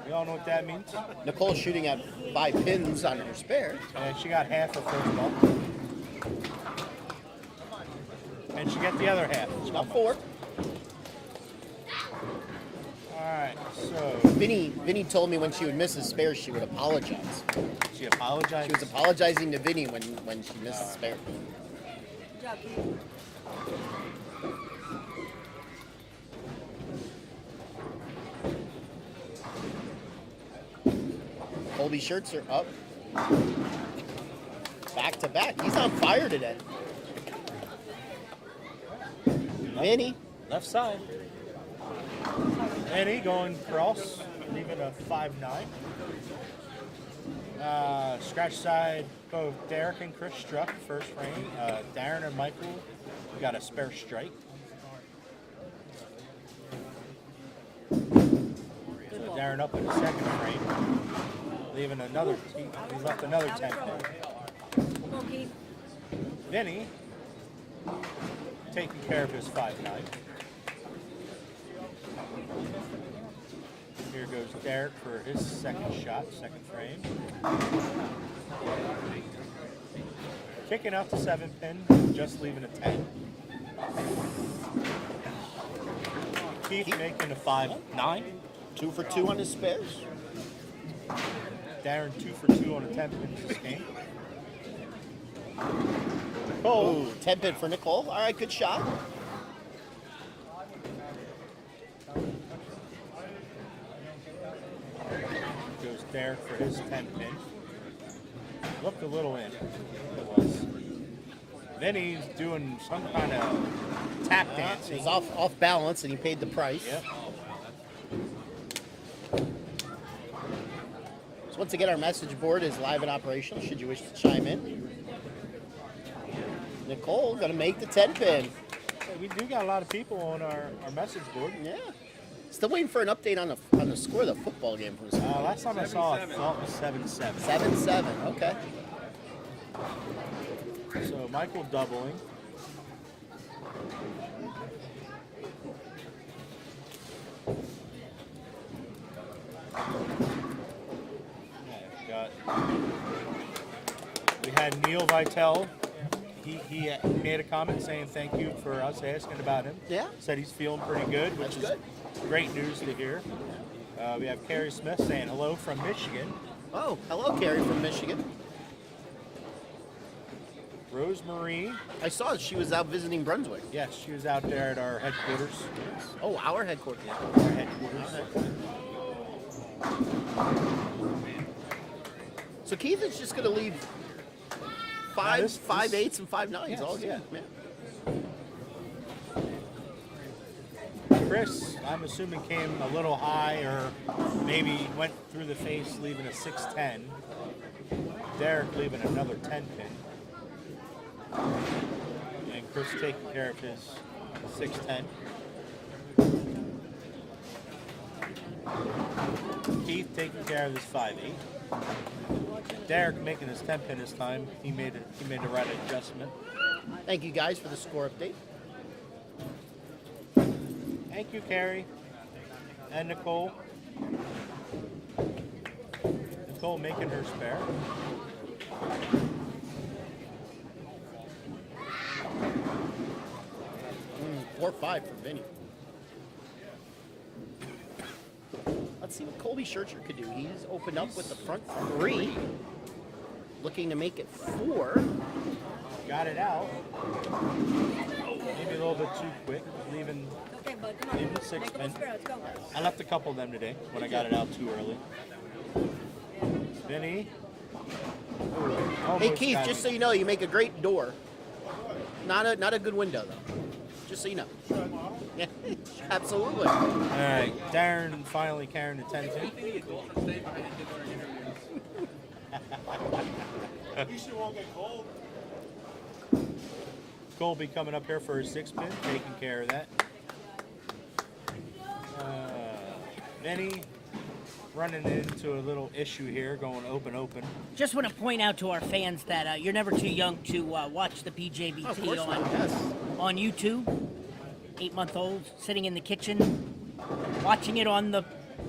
We all know what that means. Nicole shooting at 5 pins on her spare. And she got half her first ball. And she got the other half. She got 4. Alright, so Vinny told me when she would miss a spare, she would apologize. she apologized. She was apologizing to Vinny when she missed a spare. Good job, Keith. Colby shirts are up. Back to back. He's on fire today. Vinny. Left side. Vinny going cross, leaving a 5-9. Scratch side, both Derek and Chris struck first frame. Darren and Michael got a spare strike. So Darren up in the second frame, leaving another. He's left another 10 pin. Come on, Keith. Vinny taking care of his 5-9. Here goes Derek for his second shot, second frame. Kicking out the 7-pin, just leaving a 10. Keith making a 5-9. 2 for 2 on his spares. Darren 2 for 2 on a 10-pin this game. Nicole. Ooh, 10 pin for Nicole. All right, good shot. Goes Derek for his 10-pin. Looked a little in. It was. Vinny's doing some kind of tap dancing. He's off balance, and he paid the price. Yep. So once again, our message board is live and operational. Should you wish to chime in, Nicole gonna make the 10 pin. Hey, we do got a lot of people on our message board. Yeah. Still waiting for an update on the score of the football game from school. Last time I saw it, I thought it was 7-7. 7-7. Okay. So Michael doubling. We had Neil Vitale. He made a comment saying thank you for us asking about him. Yeah. Said he's feeling pretty good, which That's is good. great news to hear. We have Carrie Smith saying hello from Michigan. Oh, hello, Carrie from Michigan. Rosemary. I saw she was out visiting Brunswick. Yes, she was out there at our headquarters. Oh, our headquarters. Our headquarters. So Keith is just going to leave five, this- 5/8s and 5/9s Yes, all game. yeah. Yeah. Chris, I'm assuming came a little high or maybe went through the face, leaving a 6-10. Derek leaving another 10 pin. And Chris taking care of his 6-10. Keith taking care of his 5-8. Derek making his 10 pin this time. He made the right adjustment. Thank you guys for the score update. Thank you, Carrie. And Nicole. Nicole making her spare. Mm, 4-5 for Vinny. Let's see what Colby Schercher could do. He's opened up with the front 3. Looking to make it 4. Got it out. Maybe a little bit too quick, leaving Okay, bud, come on. Leave the 6 pin. Let's go. I left a couple of them today when I got it out too early. Vinny. Ooh, Hey almost Keith, got just it. so you know, you make a great door. Not a good window though. Just so you know. Yeah, absolutely. All right, Darren finally carrying the 10 pin. Colby coming up here for his 6 pin, taking care of that. Vinny running into a little issue here, going open. Just want to point out to our fans that you're never too young to watch the Of PJBT course not. Yes. on YouTube. 8-month-old sitting in the kitchen, watching it on the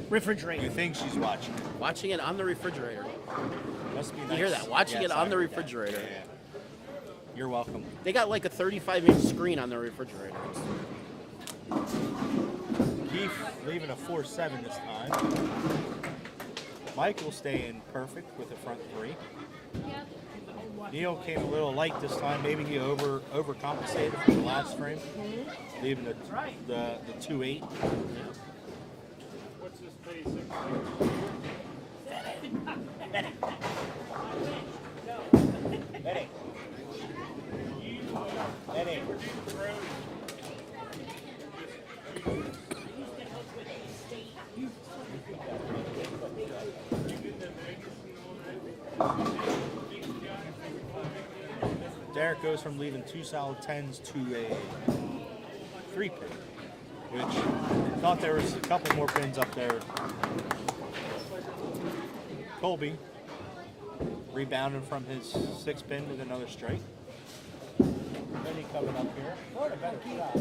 refrigerator. You think she's watching it? Watching it on the refrigerator. Must be nice. You hear that? Watching Yes, it on I the heard that. refrigerator. Yeah. You're welcome. They got like a 35-inch screen on the refrigerator. Keith leaving a 4-7 this time. Michael staying perfect with the front 3. Neil came a little light this time. Maybe he overcompensated for the last frame, leaving the 2-8. Eddie. Derek goes from leaving 2 solid 10s to a 3 pin, which thought there was a couple more pins up there. Colby rebounding from his 6 pin with another strike. Benny coming up here. What a better shot.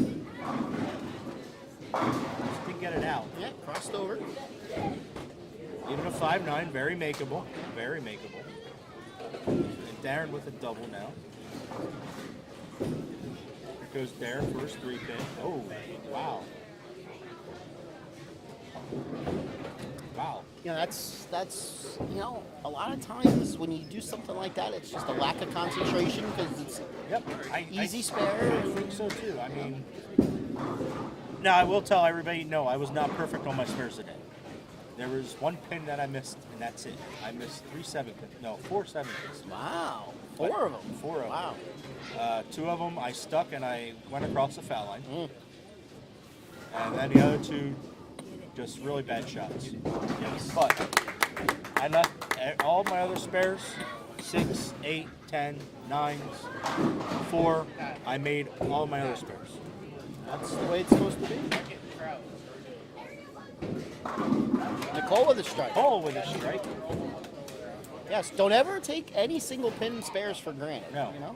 Just didn't get it out. Yeah, crossed over. Even a 5-9, very makeable. Very makeable. And Darren with a double now. Here goes Darren for his 3 pin. Oh, wow. Wow. You know, that's a lot of times when you do something like that, it's just a lack of concentration because it's Yep. easy spare. I think so too. I mean, now I will tell everybody, no, I was not perfect on my spares today. There was 1 pin that I missed, and that's it. I missed 4 7 pins. Wow. 4 of them. 4 of them. Wow. 2 of them I stuck and I went across the foul line. Mm. And then the other 2, just really bad shots. Yes. But I left all my other spares, 6, 8, 10, 9s, 4. I made all my other spares. That's the way it's supposed to be. Nicole with a strike. All with a strike. Yes, don't ever take any single pin spares for granted. No. You know?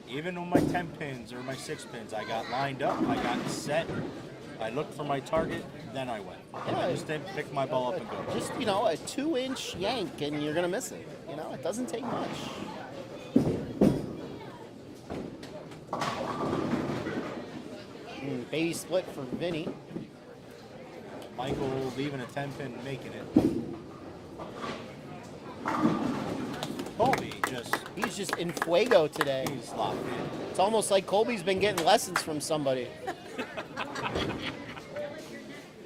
Even on my 10 pins or my 6 pins, I got lined up, I got set, I looked for my target, then I went. Yeah. I just didn't pick my ball up and go. Just, a 2-inch yank and you're going to miss it. It doesn't take much. Baby split for Vinny. Michael leaving a 10 pin and making it. Colby just He's just in fuego today. He's locked in. It's almost like Colby's been getting lessons from somebody.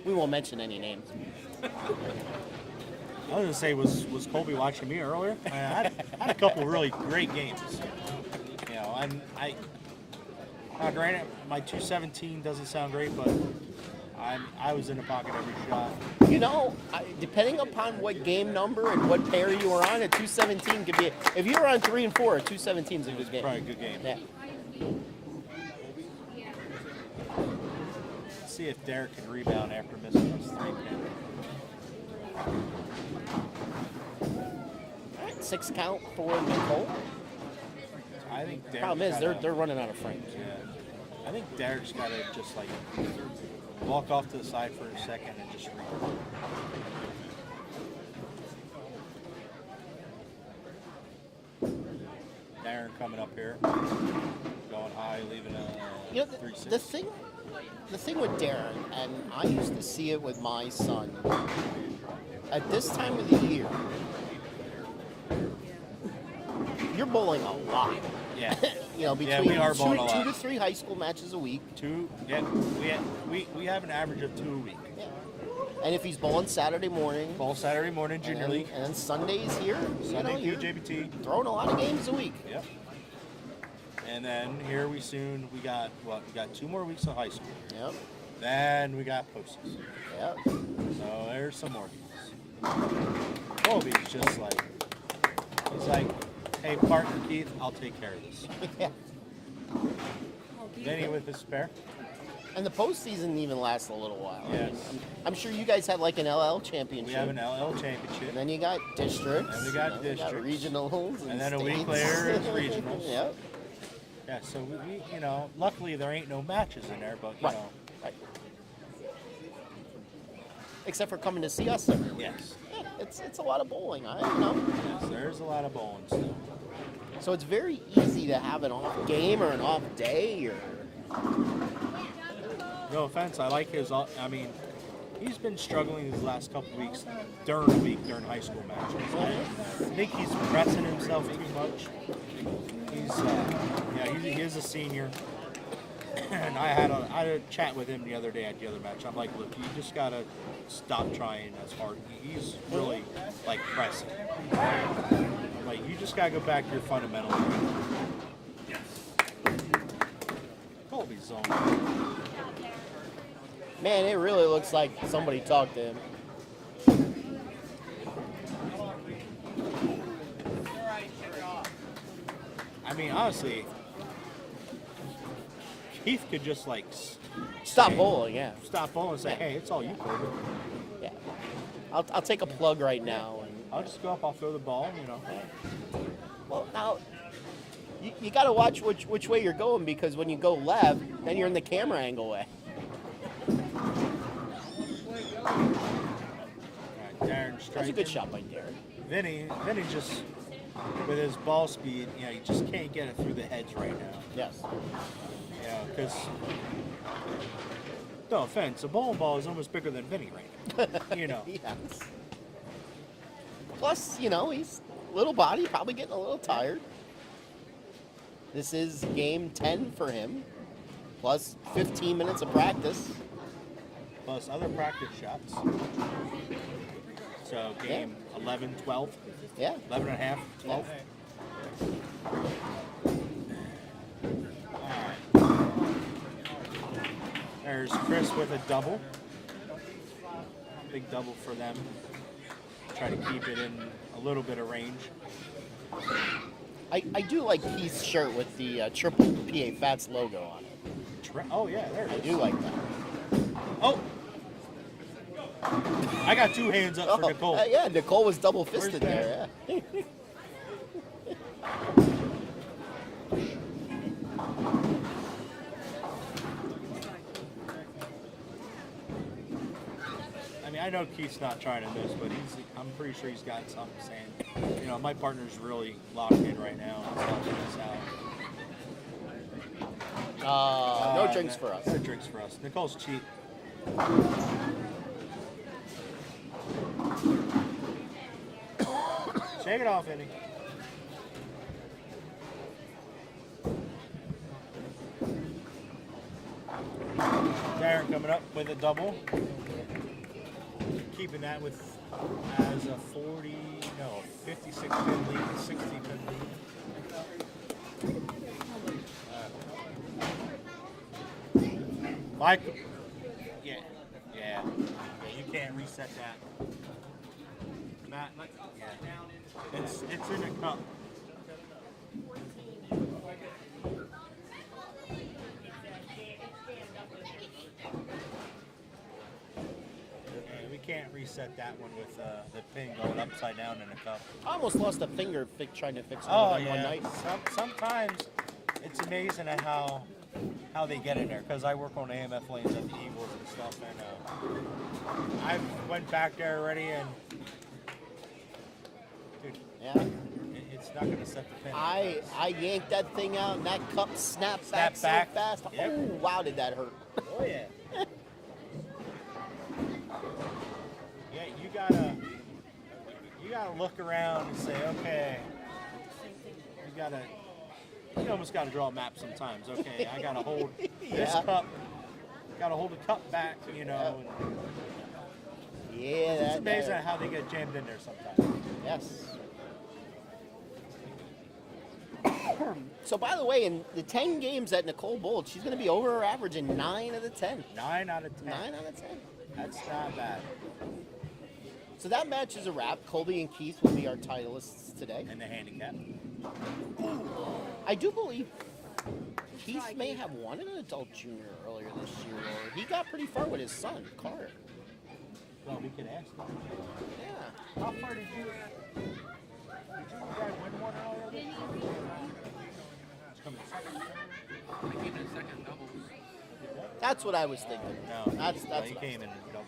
We won't mention any names. I was gonna say, was Colby watching me earlier? I had a couple really great games. You know, granted, my 217 doesn't sound great, but I was in the pocket every shot. You know, depending upon what game number and what pair you were on, a 217 could be. If you were on 3 and 4, a 217 is a good game. Probably a good game. Yeah. Let's see if Derek can rebound after missing those 3 pin. All right, 6 count for Nicole. I think Derek Problem is, they're running out of frames. Yeah. I think Derek's got to just like walk off to the side for a second and just rebound. Darren coming up here, going high, leaving a You know, 3-6. the thing with Darren, and I used to see it with my son. At this time of the year, you're bowling a lot. Yeah. You know, Yeah, between we are bowling a lot. 2 to 3 high school matches a week. We have an average of 2 a week. Yeah. And if he's bowling Saturday morning, Bowl Saturday morning, junior league. and then Sundays here, Sunday you're PJBT. throwing a lot of games a week. Yep. And then here we got 2 more weeks of high school. Yep. Then we got posters. Yep. So there's some more games. Colby's just like, he's like, hey partner Keith, I'll take care of this. Yeah. Vinny with his spare. And the postseason even lasts a little while. Yes. I'm sure you guys had like an LL championship. We have an LL championship. And then you got districts. And we got and then districts. regionals. And then a week states. later it's regionals. Yep. Yeah, so we, you know, luckily there ain't no matches in there, but you Right. know. Right. Except for coming to see us. Every week. Yes. Yeah, it's a lot of bowling. You know. Yes, there's a lot of bowling still. So it's very easy to have an off game or an off day or. No offense, I like his. I mean, he's been struggling these last couple weeks during the week during high school matches. I think he's pressing himself too much. He is a senior, and I had a chat with him the other day at the other match. I'm like, look, you just gotta stop trying as hard. He's really like pressing. I'm like, you just gotta go back to your fundamentals. Colby's zone. Man, it really looks like somebody talked to him. I mean, honestly, Keith could just like Stop bowling, yeah. stop bowling and say, hey, it's all you, Colby. Yeah. I'll take a plug right now. And, I'll just go up, I'll throw the ball, you know. well, now, you got to watch which way you're going because when you go left, then you're in the camera angle way. All right, Darren That's a striking. good shot by Darren. Vinny just, with his ball speed, you know, he just can't get it through the heads right now. Yes. You know, because, no offense, a bowling ball is almost bigger than Vinny right now. You know. Yes. Plus, you know, he's little body, probably getting a little tired. This is game 10 for him, plus 15 minutes of practice. Plus other practice shots. So game 11, 12, Yeah. 11 and a half, 12. All right. There's Chris with a double. Big double for them. Try to keep it in a little bit of range. I do like Keith's shirt with the triple PA Fats logo on it. Oh yeah, there it I is. do like that. Oh! I got 2 hands up for Nicole. Yeah, Nicole was double fisted Where's there. Yeah. I mean, I know Keith's not trying to miss, but I'm pretty sure he's got something saying, you know, my partner's really locked in right now. It's helping us out. No drinks for us. No drinks for us. Nicole's cheap. Shake it off, Eddie. coming up with a double. Keeping that with as a 56 pin lead, 60 pin lead. Yeah, you can't reset that. It's in a cup. We can't reset that one with the pin going upside down in a cup. I almost lost a finger trying to fix one Oh of them yeah. one night. Sometimes it's amazing at how they get in there, because I work on AMF lanes at the Eagles and stuff, and I went back there already, and dude, Yeah. it's not gonna set the pin. I yanked that thing out, and that cup snapped back so back. fast. Yep. Oh, wow, did that hurt. Oh yeah. Yeah, you gotta look around and say, okay, you almost gotta draw a map sometimes. Okay, I gotta hold this Yeah. cup, gotta hold the cup back, you know. And Yeah, it's amazing how they get jammed in there sometimes. Yes. So, by the way, in the 10 games that Nicole bowled, she's going to be over her average in 9 of the 10. 9 out of 10. 9 out of 10. That's not bad. So that match is a wrap. Colby and Keith will be our titleists today. And the handicap. I do believe Keith may have won an adult junior earlier this year, or he got pretty far with his son, Carter. Well, we could ask them. Yeah. How far did you guys win one earlier? That's what I was thinking. No, That's he what I came was in and double.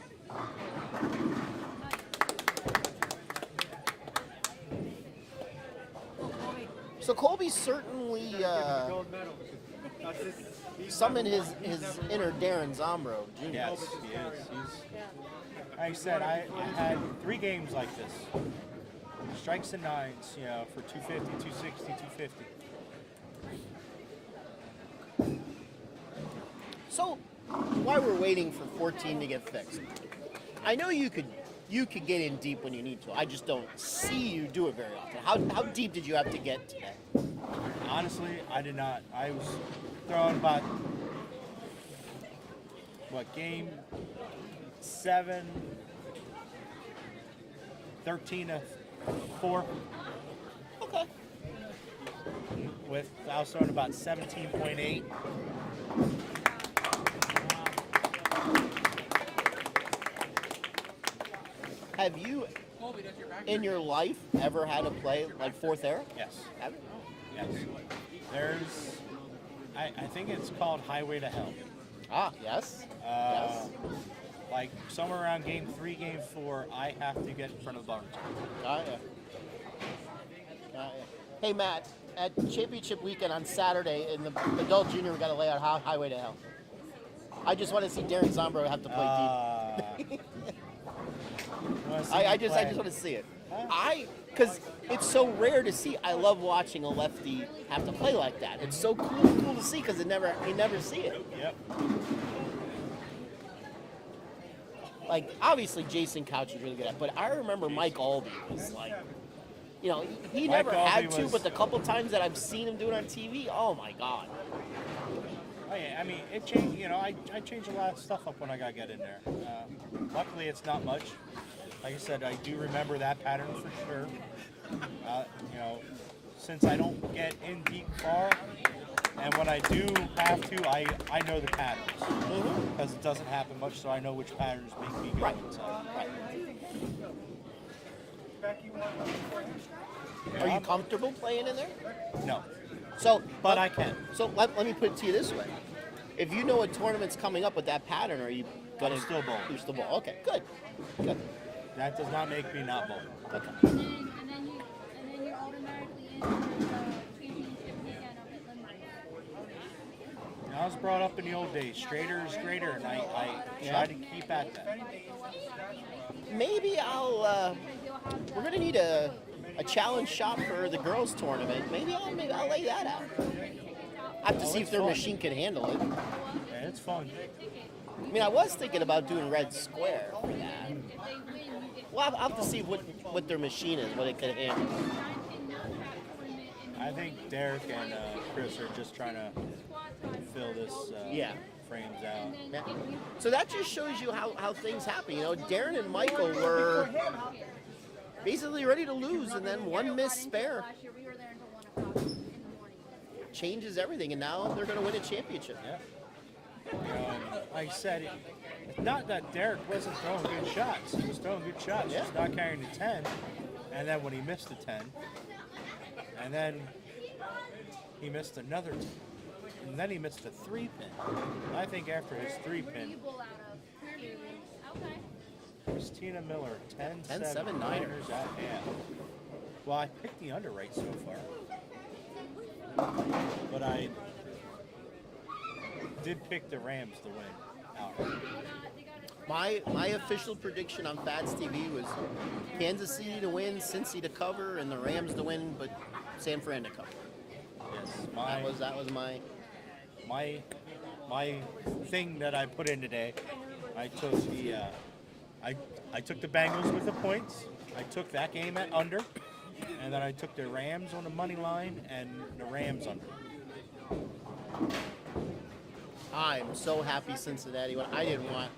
So Colby certainly summoned his inner Darren Zombro Jr. Yes, he is. Like I said, I had 3 games like this. Strikes and nines, you know, for 250, 260, 250. So while we're waiting for 14 to get fixed, I know you could get in deep when you need to. I just don't see you do it very often. How deep did you have to get today? Honestly, I did not. I was throwing about, game 7, 13 to 4. Okay. I was throwing about 17.8. Have you, in your life, ever had a play like fourth error? Yes. Have you? Yes. There's, I think it's called Highway to Hell. Ah, yes. Yes. Like somewhere around game 3, game 4, I have to get in front of the barn. Got ya. Got ya. Hey, Matt, at championship weekend on Saturday in the adult junior, we got to lay out Highway to Hell. I just want to see Darren Zombro have to play deep. I just want to see it. Because it's so rare to see. I love watching a lefty have to play like that. It's so cool to see because you never see it. Yep. Like, obviously Jason Couch is really good at it, but I remember Mike Albee was like, you know, he Mike never had Albee to, was- but the couple times that I've seen him do it on TV, oh my God. Oh yeah, I mean, it changed. You know, I changed a lot of stuff up when I got to get in there. Luckily, it's not much. Like I said, I do remember that pattern for sure. You know, since I don't get in deep far, and when I do have to, I know the patterns because it doesn't happen much, so I know which patterns make me go inside. Are you comfortable playing in there? No, So, but I can. So let me put it to you this way: if you know a tournament's coming up with that pattern, are you gonna I'm still bowling. You're still bowling. Okay, good. That does not make me not bowl. Okay. And then you're automatically in for the championship weekend up at Midway. I was brought up in the old days. Straighter is greater, and I try to keep at that. Maybe we're gonna need a challenge shot for the girls tournament. Maybe I'll lay that out. I have to see if their fun. machine can handle it. Yeah, it's fun. I mean, I was thinking about doing red square for that. Well, I'll have to see what their machine is, what it can handle. I think Derek and Chris are just trying to fill this frames out. Yeah. So that just shows you how things happen. You know, Darren and Michael were basically ready to lose, and then one missed spare Last year we were there until 1 o'clock in the morning. changes everything, and now they're going to win a championship. Yeah. Like I said, it's not that Derek wasn't throwing good shots. He was throwing good shots, Yeah. just not carrying the 10. And then when he missed the 10, and then he missed another 10, and then he missed a 3-pin. I think after his Where do 3-pin, you bowl out of? Okay. Christina Miller, 10-7 10-7 Niners at half. Well, I picked the underwrite so far. But I did pick the Rams to win outright. My official prediction on Fats TV was Kansas City to win, Cincy to cover, and the Rams to win, but San Fran to cover. Yes, That was my. my thing that I put in today. I took the I took the Bengals with the points. I took that game at under, and then I took the Rams on the money line and the Rams under. I'm so happy Cincinnati won. I didn't want.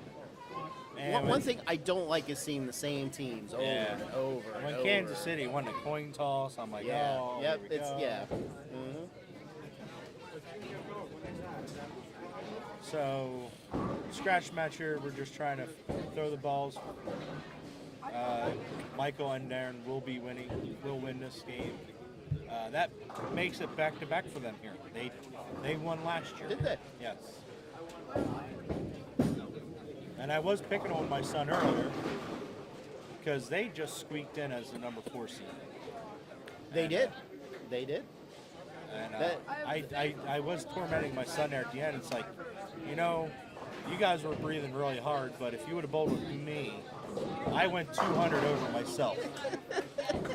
And One thing I don't like is seeing the same teams over Yeah. and over. when and Kansas over. City won the coin toss, I'm like, Yeah. oh, Yep. here we It's go. yeah. Mhm. So, scratch match here. We're just trying to throw the balls. Michael and Darren will be winning. Will win this game. That makes it back to back for them here. They won last year. Did they? Yes. And I was picking on my son earlier because they just squeaked in as the number 4 seed. They did. They did. And That- I was tormenting my son there at the end. It's like, you know, you guys were breathing really hard, but if you would have bowled with me, I went 200 over myself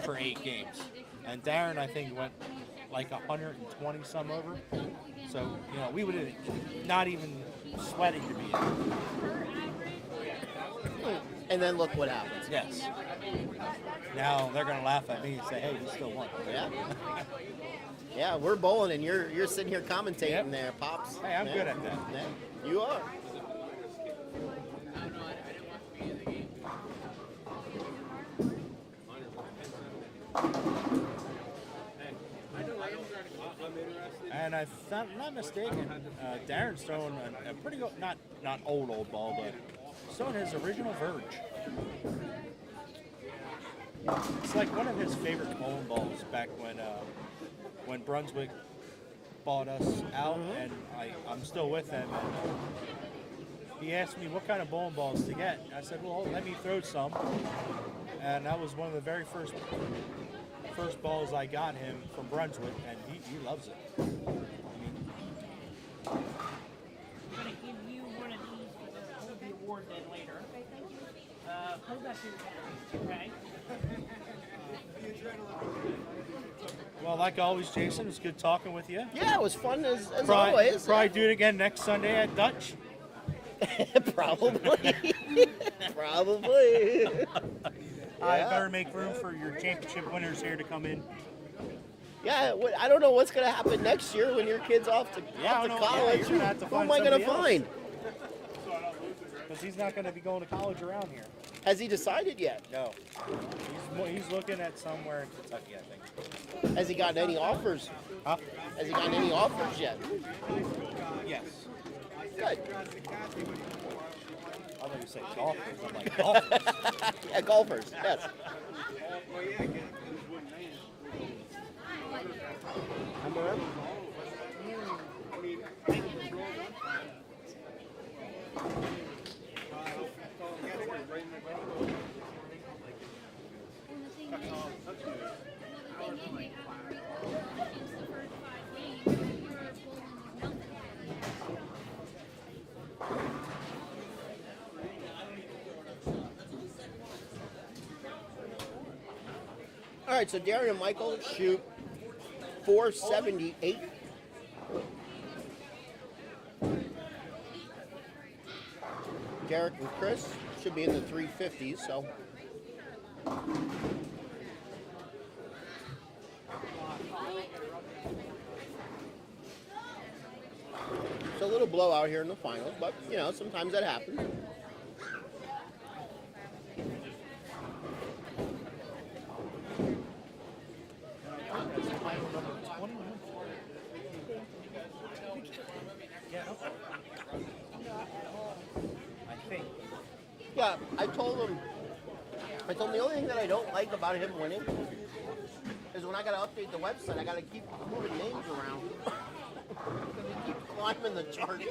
for 8 games. And Darren, I think, went like 120 some over. So, you know, we would have not even sweating to be in. And then look what happens. Yes. Now they're going to laugh at me and say, hey, you still won. Yeah. Yeah, we're bowling, and you're sitting here commentating Yep. there, pops. Hey, I'm Yeah. good at that. Yeah, you are. And if I'm not mistaken, Darren's throwing a pretty good, not old ball, but he's throwing his original Verge. It's like one of his favorite bowling balls back when Brunswick bought us out, and I'm still with him. And he asked me what kind of bowling balls to get. I said, well, let me throw some. And that was one of the very first balls I got him from Brunswick, and he loves it. I mean, I'm gonna give you one of these for the award then later. Okay, thank you. Hold that to your hand, okay? well, like always, Jason, it's good talking with you. Yeah, it was fun as Probably, always. probably do it again next Sunday at Dutch. Probably. Probably. I Yeah. better make room for your championship winners here to come in. Yeah, I don't know what's going to happen next year when your kid's off to, Yeah, off I to know. Yeah, college. you're gonna have to Who find am I going to somebody find? Because he's not going to be going to college around here. Has he decided yet? No. He's looking at somewhere in Kentucky, I think. Has he gotten any offers? Huh? Has he gotten any offers yet? Yes. Good. I thought you said golfers. I'm like, golfers? Yeah, golfers, yes. Number one? And the thing is, another thing is, they have 3 qualifications the first 5 games. You're bowling with nothing. All right, so Darren and Michael shoot 478. Derek and Chris should be in the 350s, so. It's a little blowout here in the finals, but, you know, sometimes that happens. I think. Yeah, I told him the only thing that I don't like about him winning is when I gotta update the website, I gotta keep moving names around. Because he keeps climbing the chart.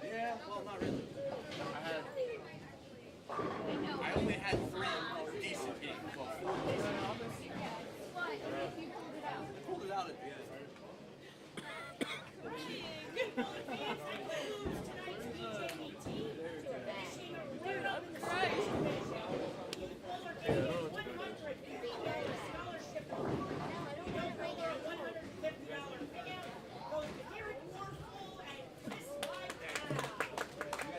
Yeah, well, not really. I only had 3 decent games. Well, 4 decent games. I pulled it out at the end.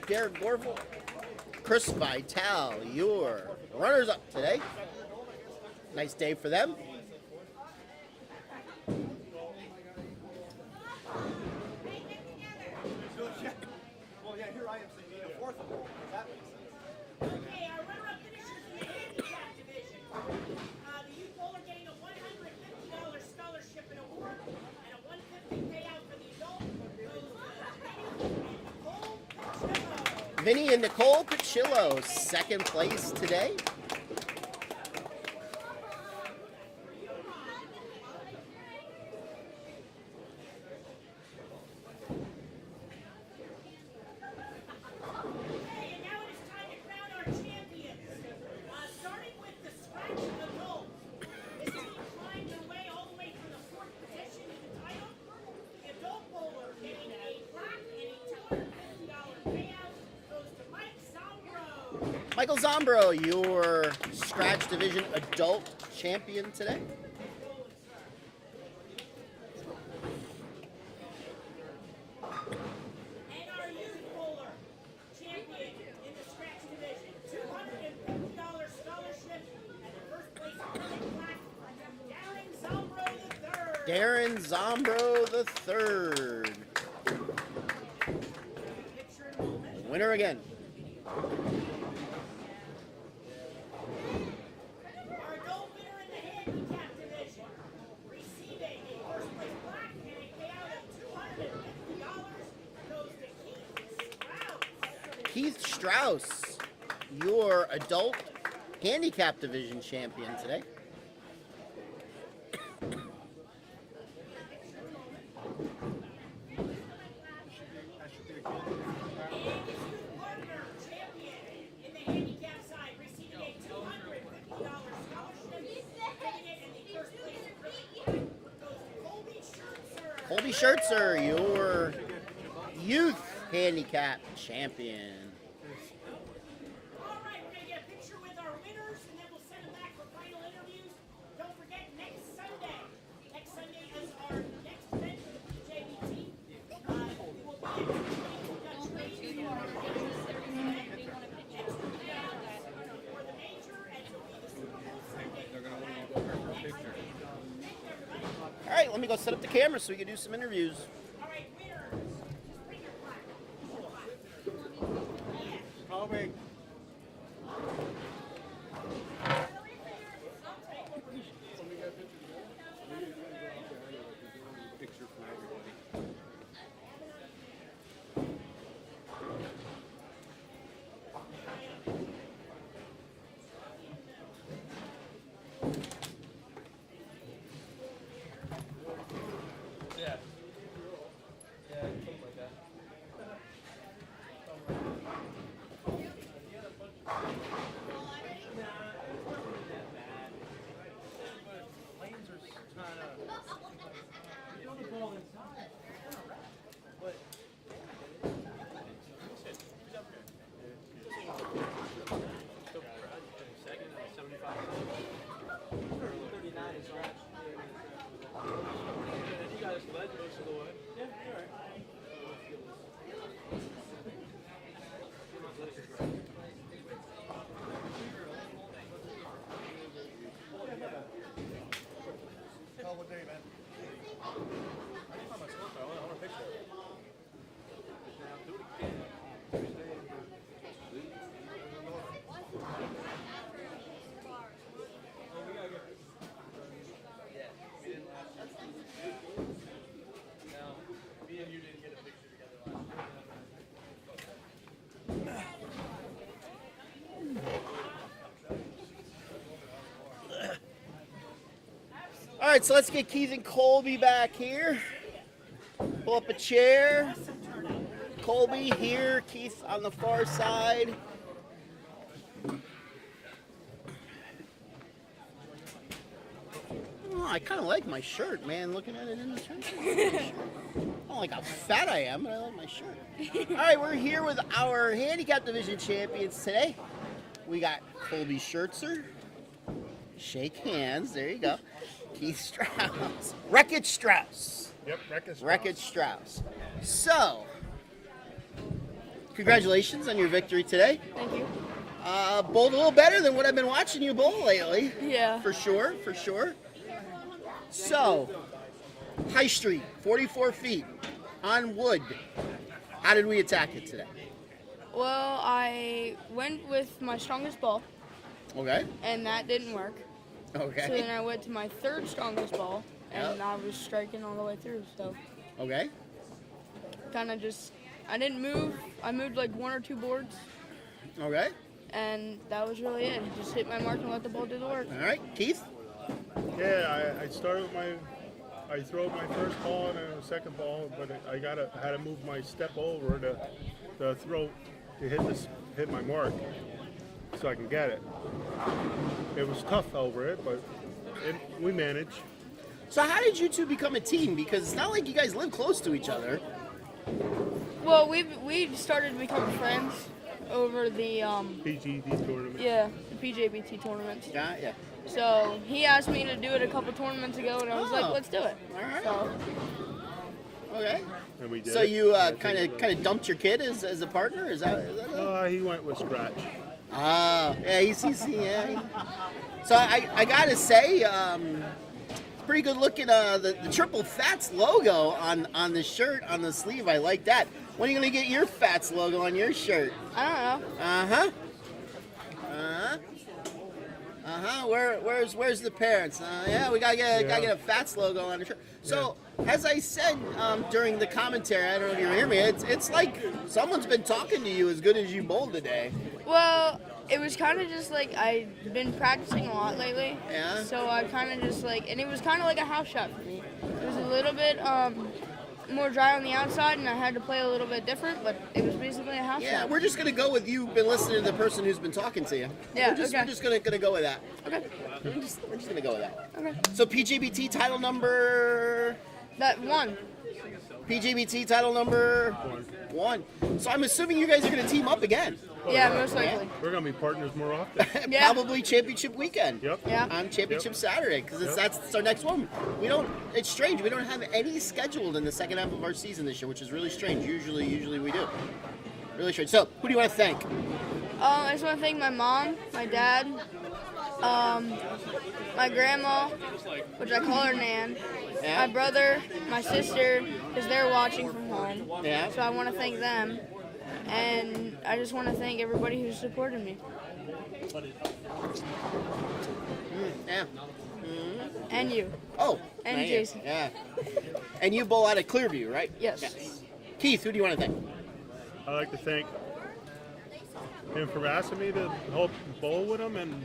Derek Gorfel, Chris Vital, your runners-up today. Nice day for them. Well, yeah, here I am saying need a 4th of all. That makes sense. Okay, our runner-up finishers in the handicap division. The youth bowler getting a $150 scholarship and award and a $150 payout for the adult goes to Vinny and Nicole Pachillo. Vinny and Nicole Pachillo, second place today. Okay, and now it is time to crown our champions. Starting with the scratch adult. This team climbed their way all the way from the 4th position to the title. The adult bowler getting a plaque and a $250 payout goes to Mike Zombro. Michael Zombro, your scratch division adult champion today. And our youth bowler champion in the scratch division, $250 scholarship and the first place plaque, Darren Zombro III. Darren Zombro the third. Picture in moment. Winner again. Our adult winner in the handicap division, receiving a first place plaque and a payout of $250 goes to Keith Strauss. Keith Strauss, your adult handicap division champion today. And his youth partner champion in the handicap side, receiving a $250 scholarship, getting it in the first place goes to Colby Schertzer. Colby Schertzer, your youth handicap champion. All right, we're going to get a picture with our winners, and then we'll send them back for final interviews. Don't forget, next Sunday is our next event for the PJBT. We will be at the Dutch Race for our extra payouts for the major, and it'll be the Super Bowl Sunday. All right, let me go set up the camera so we can do some interviews. All right, winners, just bring your plaque. How big? Picture for everybody. Yeah. Yeah, something like that. right, so let's get Keith and Colby back here. Pull up a chair. Colby here, Keith on the far side. Oh, I kind of like my shirt, man. Looking at it in the shirt. I don't like how fat I am, but I like my shirt. All right, we're here with our handicap division champions today. We got Colby Schertzer. Shake hands. There you go. Keith Strauss. Wreckage Strauss. Yep, Wreckage. Wreckage Strauss. So, congratulations on your victory today. Thank you. Bowled a little better than what I've been watching you bowl lately. Yeah. For sure, for sure. So, High Street, 44 feet, on wood. How did we attack it today? Well, I went with my strongest ball, Okay. and that didn't work. Okay. So then I went to my third strongest ball, and Yep. I was striking all the way through. So Okay. kind of just, I didn't move. I moved like 1 or 2 boards, Okay. and that was really it. Just hit my mark and let the ball do the work. All right. Keith? Yeah, I started with I throw my first ball and then the second ball, but I had to move my step over to throw to hit my mark so I can get it. It was tough over it, but we managed. So how did you two become a team? Because it's not like you guys live close to each other. Well, we started to become friends over the PGD tournament. the PJBT tournaments. Yeah. So he asked me to do it a couple tournaments ago, and I was like, Oh. let's do it. All right. So Okay. And we did. So it. you I kind think of dumped your kid as a partner? Is that he went with scratch. Ah, yeah, yeah. So I gotta say, it's pretty good looking. The Triple Fats logo on the shirt, on the sleeve. I like that. When are you gonna get your Fats logo on your shirt? I don't know. Where's the parents? Yeah, we gotta get a Fats logo on the shirt. So as I said during the commentary, I don't know if you hear me. It's like someone's been talking to you as good as you bowled today. Well, it was kind of just like I've been practicing a lot lately. Yeah. So I kind of just like, and it was kind of like a house shot for me. It was a little bit more dry on the outside, and I had to play a little bit different, but it was basically a house Yeah, shot. we're just gonna go with you've been listening to the person who's been talking to you. Yeah, we're just okay. gonna go with that. Okay. We're just gonna go with that. Okay. So PJBT title number That one. PJBT title number 1. So I'm assuming you guys are gonna team up again. Yeah, most likely. We're gonna be partners more often. Yeah. Probably championship weekend. Yep. Yeah. On championship Yep. Saturday, because that's our next one. It's strange. We don't have any scheduled in the second half of our season this year, which is really strange. Usually we do. Really strange. So who do you want to thank? I just want to thank my mom, my dad, my grandma, which I call her Nan, Yeah. my brother, my sister, because they're watching from home. Yeah. So I want to thank them. And I just want to thank everybody who's supported me. Yeah. And you. Oh. And right Jason. here. Yeah. And you bowl out of Clearview, right? Yes. Keith, who do you want to thank? I'd like to thank him for asking me to help bowl with him, and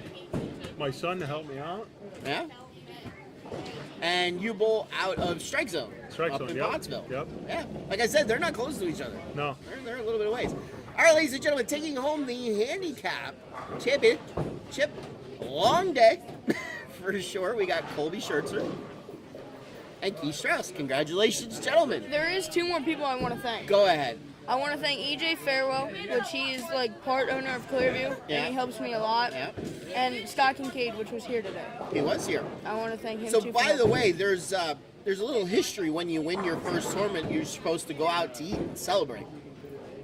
my son to help me out. Yeah. And you bowl out of Strike Zone. Strike up Zone, in yep. Pottsville. Yep. Yeah. Like I said, they're not close to each other. No. They're a little bit of ways. All right, ladies and gentlemen, taking home the handicap championship. Long day for sure. We got Colby Schertzer and Keith Strauss. Congratulations, gentlemen. There is 2 more people I want to thank. Go ahead. I want to thank EJ Farewell, which he is like part owner of Clearview, Yeah. and he helps me a lot. Yeah. And Scott Kincaid, which was here today. He was here. I want to thank him So too. by for the way, there's a little history when you win your first tournament. You're supposed to go out to eat and celebrate,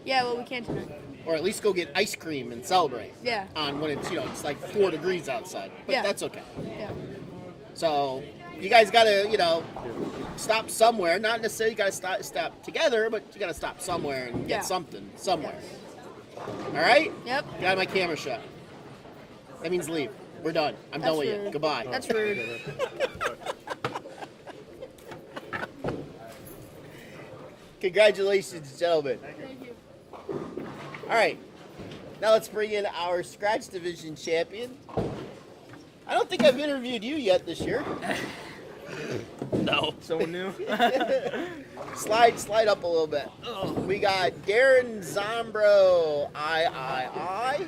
Yeah, well, we can't tonight. or at least go get ice cream and celebrate. Yeah. On when it's like 4 degrees outside, but Yeah. that's okay. Yeah. So you guys gotta stop somewhere. Not necessarily gotta stop together, but you gotta stop somewhere and get Yeah. something somewhere. All right. Yep. Got my camera shut. That means leave. We're done. I'm done That's with you. rude. Goodbye. That's rude. Congratulations, gentlemen. Thank you. All right. Now let's bring in our Scratch Division champion. I don't think I've interviewed you yet this year. No. Someone new? Slide up a little bit. We got Darren Zombro, I,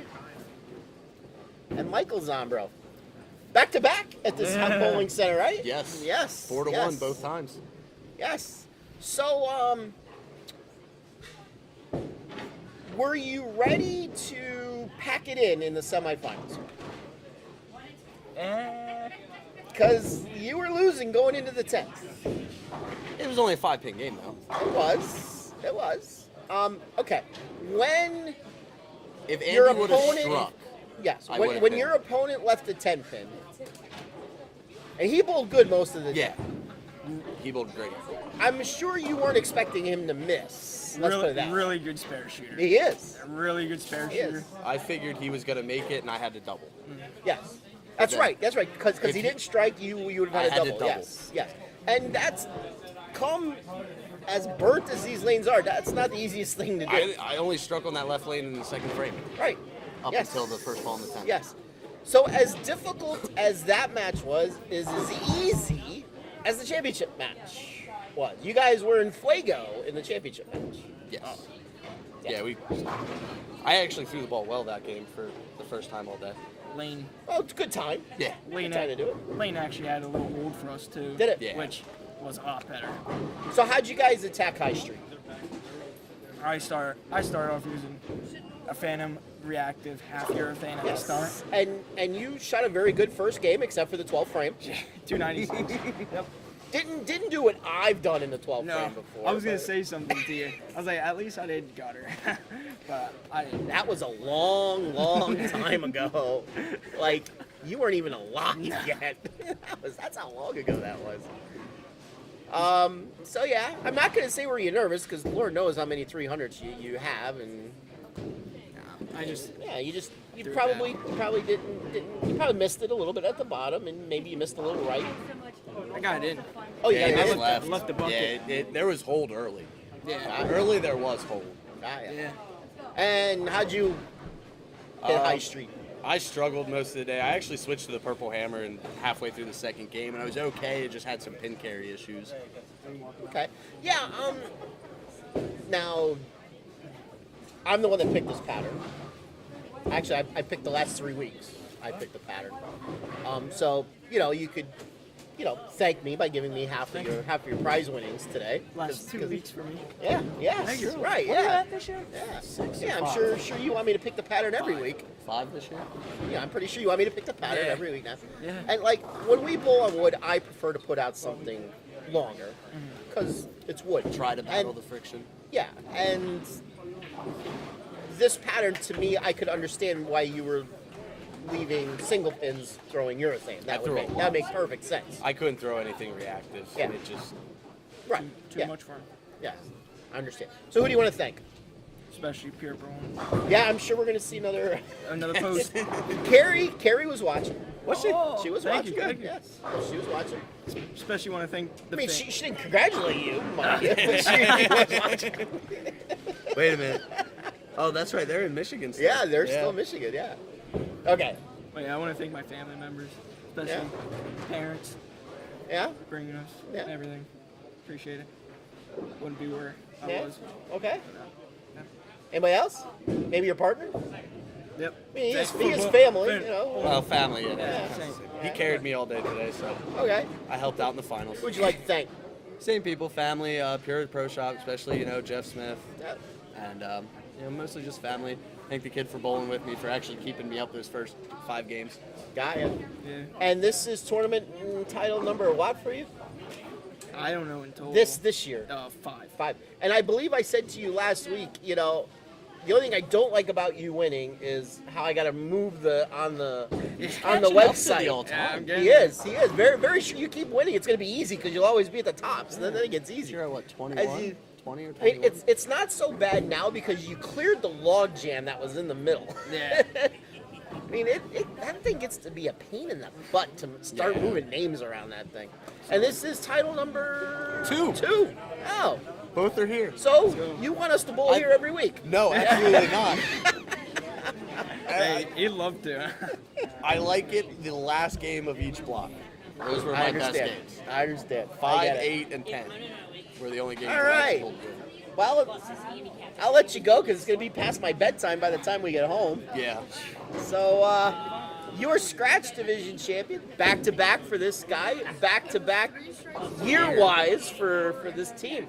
and Michael Zombro. Back to back at this bowling center, right? Yes. Yes. 4-1 both times. Yes. So, were you ready to pack it in the semifinals? Because you were losing going into the 10th. It was only a 5-pin game, though. It was. Okay. When If your Andy would have opponent, struck, yes, I when would've been. your opponent left the 10 pin, and he bowled good most of the yeah, time. he bowled great. I'm sure you weren't expecting him to miss. Let's put it that way. Really good spare shooter. He is. A really good spare He shooter. is. I figured he was going to make it, and I had to double. Yes. That's Okay. right. That's right. Because If he he- didn't strike you, you would have I had had a to double. double. Yes. Yes. And that's as burnt as these lanes are. That's not the easiest thing to do. I only struck on that left lane in the second frame, Right. up Yes. until the first ball in the 10th. Yes. So as difficult as that match was, is as easy as the championship match was. You guys were in Fuego in the championship match. Yes. Yeah. I actually threw the ball well that game for the first time all day. Lane Oh, it's a good time. Yeah. Lane, Good time to do it. Lane actually had a little hold for us too. Did it? Yeah. Which was a lot better. So how'd you guys attack High Street? I start off using a Phantom reactive half urethane at the start. And you shot a very good first game, except for the 12th frame. 296. Yep. Didn't do what I've done in the 12th No, frame before. I was gonna but say something to you. I was like, at least I did gutter, but I didn't. that was a long time ago. Like you weren't even alive yet. That's how long ago that was. So yeah, I'm not gonna say were you nervous because Lord knows how many 300s you have, and you probably missed it a little bit at the bottom, and maybe you missed a little right. I got it in. Oh, you Yeah, got he it. just left. left the bucket. Yeah, there was hold early. Yeah. Early there was hold. Yeah. And how'd you hit High Street? I struggled most of the day. I actually switched to the purple hammer and halfway through the second game, and I was okay. It just had some pin carry issues. Okay. Yeah. Now, I'm the one that picked this pattern. Actually, I picked the last 3 weeks. I picked the pattern. So you could, thank me by giving me half of your prize winnings today. Last 2 weeks for me. Yeah. Yes. Thank you. Right. What are you Yeah. at this year? Yeah. 6 Yeah. and I'm 5. sure you want me to pick the pattern every week. 5 this year? Yeah, I'm pretty sure you want me to pick the pattern Yeah. every week now. Yeah. And like when we bowl on wood, I prefer to put out something longer because it's wood. Try to battle And- the friction. Yeah, and this pattern to me, I could understand why you were leaving single pins throwing urethane. I That would threw make a that lot. makes perfect sense. I couldn't throw anything reactive. Yeah. It just Right. Too yeah. much for him. Yeah, I understand. So who do you want to thank? Especially Pure Brawn. Yeah, I'm sure we're going to see another. Another post. Carrie was watching. Was she? She was Thank watching. you, thank you. Yes, she was watching. Especially want to thank the I mean, fan- she didn't congratulate you, mind you, but she was watching. Wait a minute. Oh, that's right. They're in Michigan still. Yeah, they're still in Michigan. Yeah. Okay. Wait, I want to thank my family members, especially parents, Yeah. bringing us Yeah. and everything. Appreciate it. Wouldn't be where I Yeah. was. Okay. Yeah. Anybody else? Maybe your partner? Yep. I mean, he is Football- family, fan- you know. Well, family. Yeah. Yeah. He carried me all day today, so Okay. I helped out in the finals. Who'd you like to thank? Same people, family, Pure Pro Shop, especially Jeff Smith, Yeah. and mostly just family. Thank the kid for bowling with me for actually keeping me up those first 5 games. Got ya. Yeah. And this is tournament title number what for you? I don't know until This year. 5. 5. And I believe I said to you last week, the only thing I don't like about you winning is how I got to move on the catching up to website. the all-time. Yeah, I'm getting He is. Very, very sure you keep winning. It's going to be easy because you'll always be at the top. So then it gets easier. You're at what, 21? As you- 20 or I mean, 21? it's not so bad now because you cleared the log jam that was in the middle. Yeah. I mean, that thing gets to be a pain in the butt to start moving names around that thing. And this is title number 2. 2. Oh, Both are here. so you want us to bowl here every week? No, absolutely not. Hey, he'd love to. I like it the last game of each block. Those were I my best understand. games. I understand. I 5, get it. 8, and 10 were the only games All that I right. actually good. Well, I'll let you go because it's going to be past my bedtime by the time we get home. Yeah. So, your scratch division champion, back-to-back for this guy, back-to-back year-wise for this team.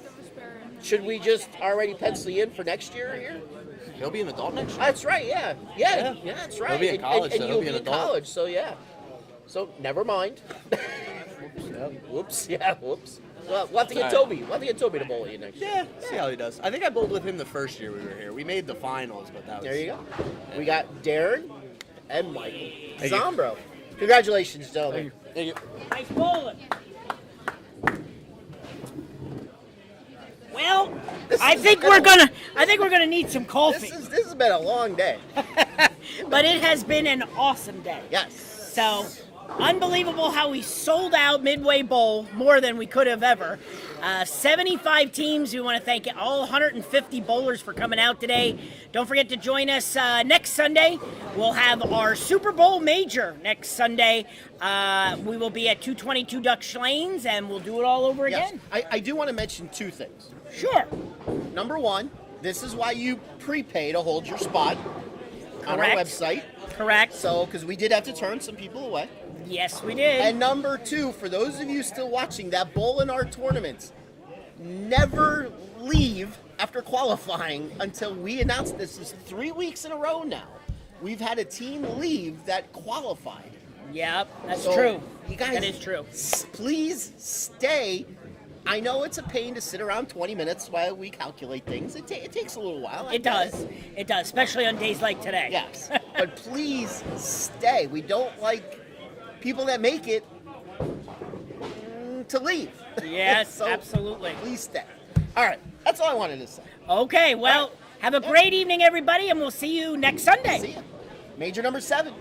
Should we just already pencil you in for next year here? He'll be an adult next year. That's right, yeah, that's right. He'll be in college, and so you'll he'll be an in adult. college, so yeah. So never mind. Whoops. Well, we'll have to get Toby. We'll have to get Toby to bowl you next year. Yeah, see how he does. I think I bowled with him the first year we were here. We made the finals, but that was... There you go. We got Darren and Michael Zombro. Congratulations, gentlemen. Thank you. Nice bowling. Well, I think we're gonna need some coffee. This has been a long day. But it has been an awesome day. Yes. So, unbelievable how we sold out Midway Bowl more than we could have ever. 75 teams. We want to thank all 150 bowlers for coming out today. Don't forget to join us next Sunday. We'll have our Super Bowl Major next Sunday. We will be at 222 Dutch Lanes, and we'll do it all over again. I do want to mention two things. Sure. Number one, this is why you prepay to hold your spot on our Correct. website. Correct. So, because we did have to turn some people away. Yes, we did. And number two, for those of you still watching, that bowl in our tournaments, never leave after qualifying until we announce this is 3 weeks in a row now. We've had a team leave that qualified. Yep, that's So, true. You guys, That is true. Please stay. I know it's a pain to sit around 20 minutes while we calculate things. It takes a little while. I It get does. It does, especially on days like today. Yes. But please stay. We don't like people that make it to leave. Yes, So absolutely. Please stay. All right. That's all I wanted to say. Okay, well, have a great evening, everybody, and we'll see you next Sunday. See ya. Major number 7.